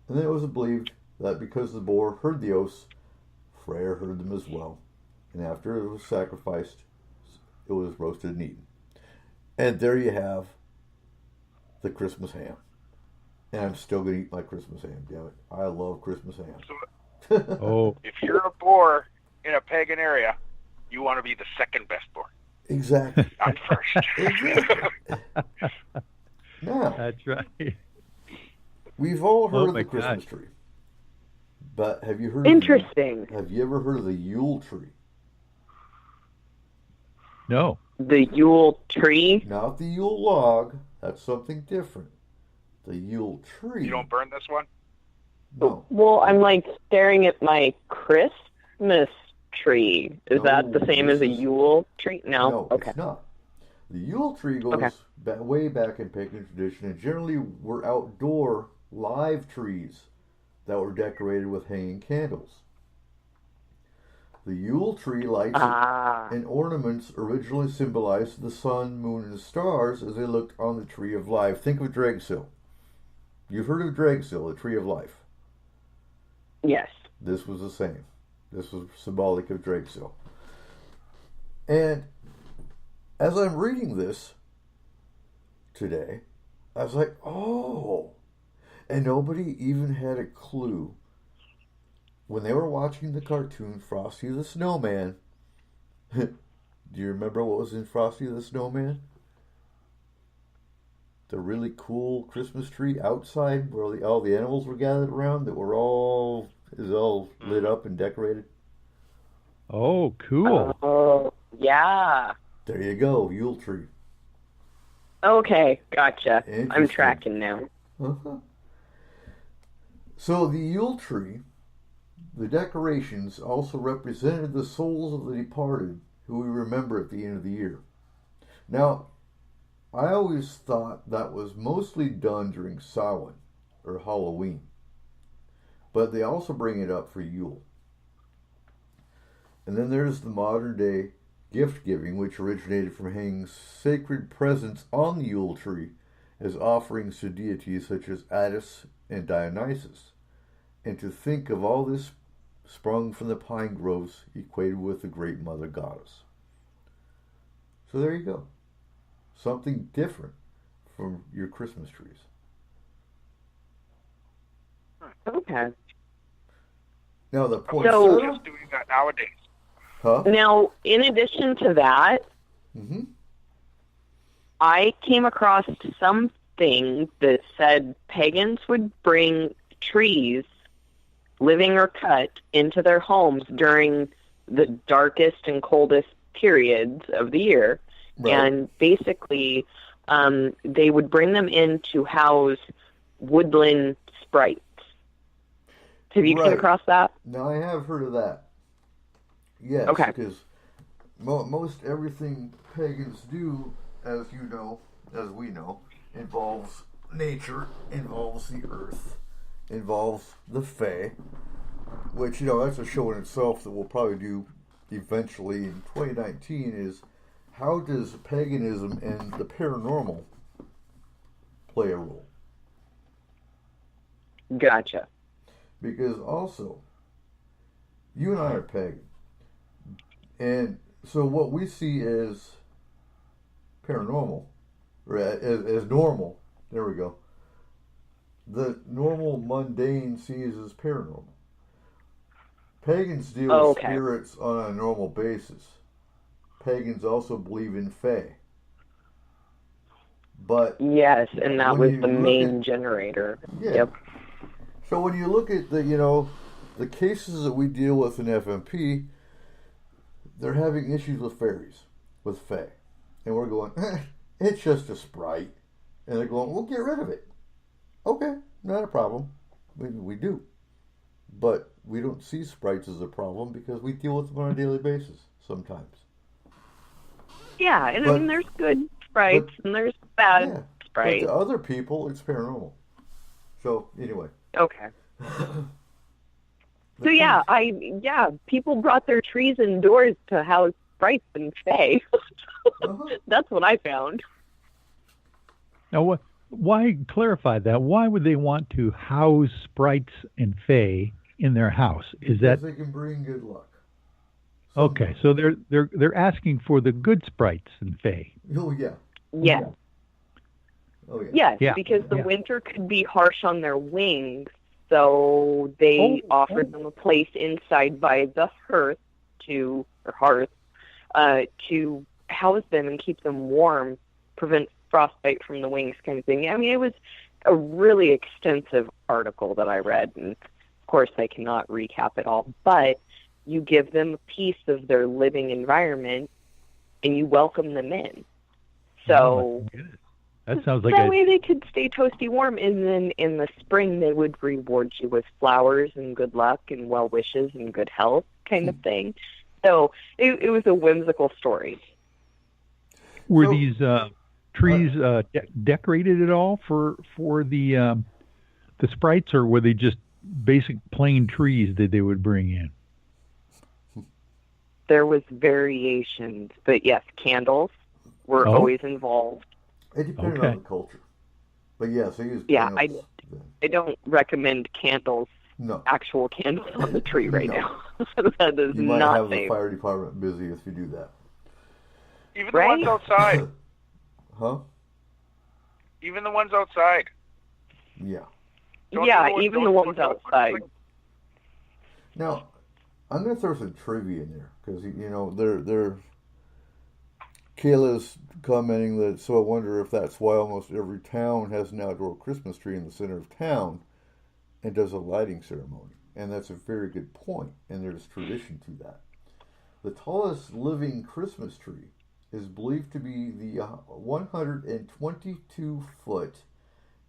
and then it was believed that because the boar heard the oaths, Freyr heard them as well, and after it was sacrificed, it was roasted and eaten. And there you have the Christmas ham. And I'm still going to eat my Christmas ham, damn it. I love Christmas ham. Oh, If you're a boar in a pagan area, you want to be the second best boar, Exactly. not first. Exactly. Now, that's right. we've all heard Oh of my the Christmas gosh. tree. But have you heard Interesting. have you ever heard of the Yule tree? No. The Yule tree. Not the Yule log. That's something different. The Yule tree. You don't burn this one? No. Well, I'm like staring at my Christmas tree. Is that the No, same as a this is- Yule tree? No. No, Okay. it's not. The Yule tree goes Okay. way back in pagan tradition, and generally were outdoor live trees that were decorated with hanging candles. The Yule tree lights Ah. and ornaments originally symbolized the sun, moon, and stars as they looked on the tree of life. Think of Dragsill. You've heard of Dragsill, the tree of life. Yes. This was the same. This was symbolic of Dragsill. And as I'm reading this today, I was like, oh. And nobody even had a clue when they were watching the cartoon Frosty the Snowman Do you remember what was in Frosty the Snowman? The really cool Christmas tree outside where all the animals were gathered around that were all lit up and decorated. Oh, cool. Oh, yeah. There you go, Yule tree. Okay, gotcha. I'm Interesting. tracking now. Uh-huh. So the Yule tree, the decorations also represented the souls of the departed who we remember at the end of the year. Now, I always thought that was mostly done during Samhain or Halloween, but they also bring it up for Yule. And then there's the modern day gift giving, which originated from hanging sacred presents on the Yule tree as offerings to deities such as Attis and Dionysus. And to think of all this sprung from the pine groves equated with the great mother goddess. So there you go. Something different from your Christmas trees. Okay. Now the So- poinsettia. Just doing that nowadays. Huh? Now, in addition to that, Mm-hmm. I came across something that said pagans would bring trees, living or cut, into their homes during the darkest and coldest periods of the year. Right. And basically, they would bring them in to house woodland sprites. Have you come Right. across that? Now I have heard of that. Yes, Okay. because most everything pagans do, as you know, as we know, involves nature, involves the earth, involves the Fae, which, that's a show in itself that we'll probably do eventually in 2019, is how does paganism and the paranormal play a role? Gotcha. Because also, you and I are pagan. And so what we see as paranormal, or as normal, there we go, the normal mundane sees as paranormal. Pagans deal with Okay. spirits on a normal basis. Pagans also believe in Fae. But Yes, and that when was you the look main at- generator. yeah. Yep. So when you look at the cases that we deal with in FMP, they're having issues with fairies, with Fae. And we're going, it's just a sprite. And they're going, well, get rid of it. Okay, not a problem. We do. But we don't see sprites as a problem because we deal with them on a daily basis sometimes. Yeah, and I But- mean, there's good sprites and there's bad Yeah. sprites. But to other people, it's paranormal. So, anyway. Okay. So yeah, people brought their trees indoors to house sprites and fae. That's what I found. Now, why clarify that? Why would they want to house sprites and fae in their house? Is that Because they can bring good luck. okay? So they're asking for the good sprites and fae. Oh, yeah. Yes. Oh, yeah. Yes, Yeah. because the Yeah. winter could be harsh on their wings, so they offered them a place inside by the hearth to house them and keep them warm, prevent frostbite from the wings, kind of thing. I mean, it was a really extensive article that I read, and of course I cannot recap it all, but you give them a piece of their living environment and you welcome them in. So That sounds like that a way they could stay toasty warm, and then in the spring they would reward you with flowers and good luck and well wishes and good health kind of thing. So it was a whimsical story. Were these trees decorated at all for the sprites, or were they just basic plain trees that they would bring in? There was variations, but yes, candles were Oh. always involved. It depended Okay. on the culture. But yes, they use Yeah, candles. I don't recommend candles, No. actual candles on the tree right No. now. That is You might not have the safe. fire department busy if you do that. Even Right? the ones outside. Huh? Even the ones outside. Yeah. Yeah, even the ones outside. Now, I'm going to throw some trivia in there because they're Kayla's commenting that, so I wonder if that's why almost every town has an outdoor Christmas tree in the center of town and does a lighting ceremony. And that's a very good point, and there's tradition to that. The tallest living Christmas tree is believed to be the 122-foot,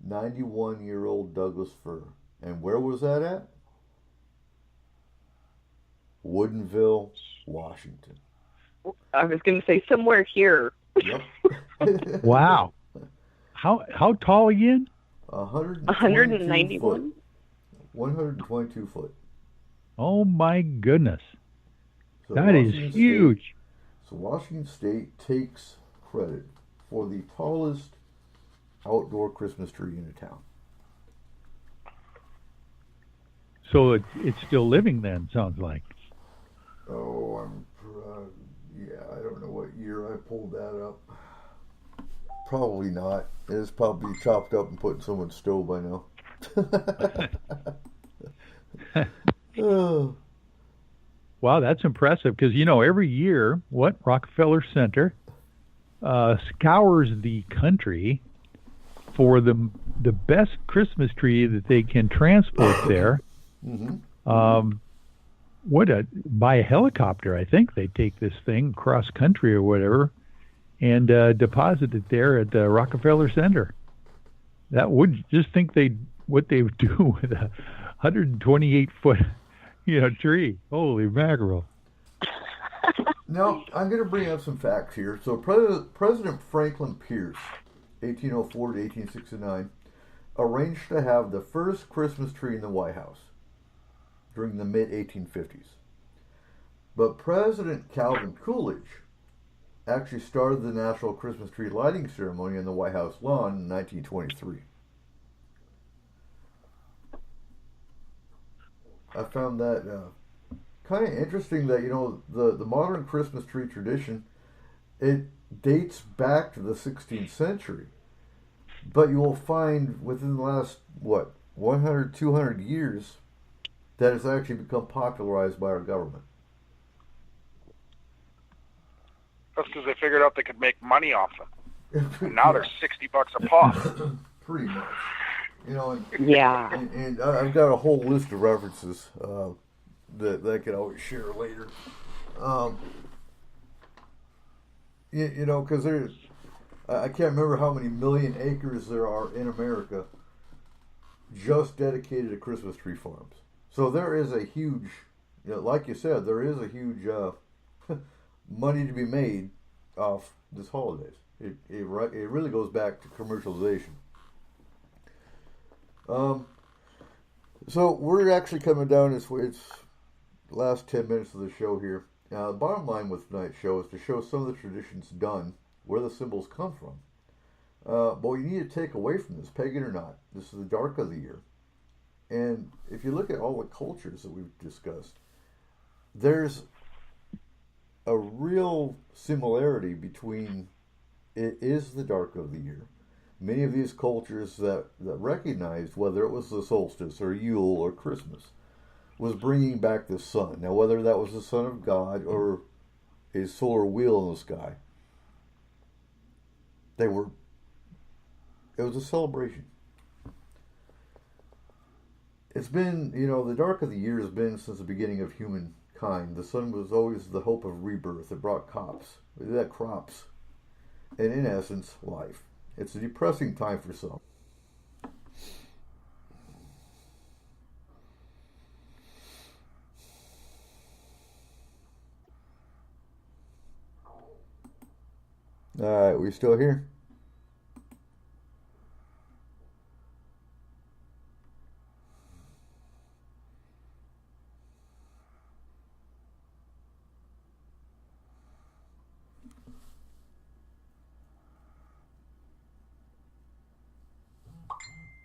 91-year-old Douglas fir. And where was that at? Woodinville, Washington. I was going to say somewhere here. Yep. Wow. How tall again? 191. 122 foot. Oh my goodness. So that is huge. So Washington State takes credit for the tallest outdoor Christmas tree in a town. So it's still living then, sounds like. Oh, I don't know what year I pulled that up. Probably not. It's probably chopped up and put in someone's stove by now. Oh. Wow, that's impressive because, every year, Rockefeller Center scours the country for the best Christmas tree that they can transport there. Mm-hmm. By a helicopter, I think they take this thing cross country or whatever and deposit it there at the Rockefeller Center. That would just think what they would do with a 128-foot, tree. Holy mackerel! Now I'm going to bring up some facts here. So President Franklin Pierce, 1804 to 1869, arranged to have the first Christmas tree in the White House during the mid-1850s. But President Calvin Coolidge actually started the national Christmas tree lighting ceremony on the White House lawn in 1923. I found that kind of interesting that, the modern Christmas tree tradition, it dates back to the 16th century. But you will find within the last, 100, 200 years, that it's actually become popularized by our government. That's because they figured out they could make money off them. And now they're $60 a pop. Pretty much. Yeah. And I've got a whole list of references that I can always share later. Because I can't remember how many million acres there are in America just dedicated to Christmas tree farms. So there is a huge, like you said, there is a huge money to be made off this holidays. It really goes back to commercialization. So we're actually coming down it's the last 10 minutes of the show here. The bottom line with tonight's show is to show some of the traditions done, where the symbols come from. But what you need to take away from this, pagan or not, this is the dark of the year. And if you look at all the cultures that we've discussed, there's a real similarity between it is the dark of the year. Many of these cultures that recognized, whether it was the solstice or Yule or Christmas, was bringing back the sun. Now, whether that was the son of God or a solar wheel in the sky, it was a celebration. It's been, the dark of the year has been since the beginning of humankind. The sun was always the hope of rebirth. It brought crops, and in essence, life. It's a depressing time for some. All right, we still here?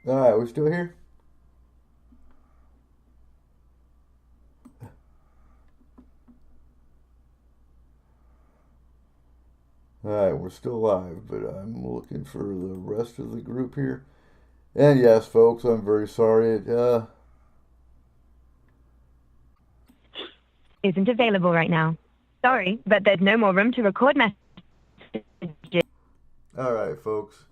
All right, we still here? All right, we're still live, but I'm looking for the rest of the group here. And yes, folks, I'm very sorry. Isn't available right now. Sorry, but there's no more room to record messages. All right, folks.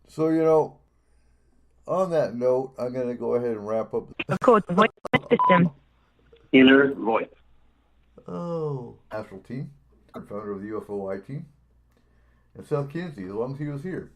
So, on that note, I'm going to go ahead and wrap up. Code voice system. Inner voice. Oh. Astral team, founder of the UFOI team. And Seth Kinsey, as long as he was here.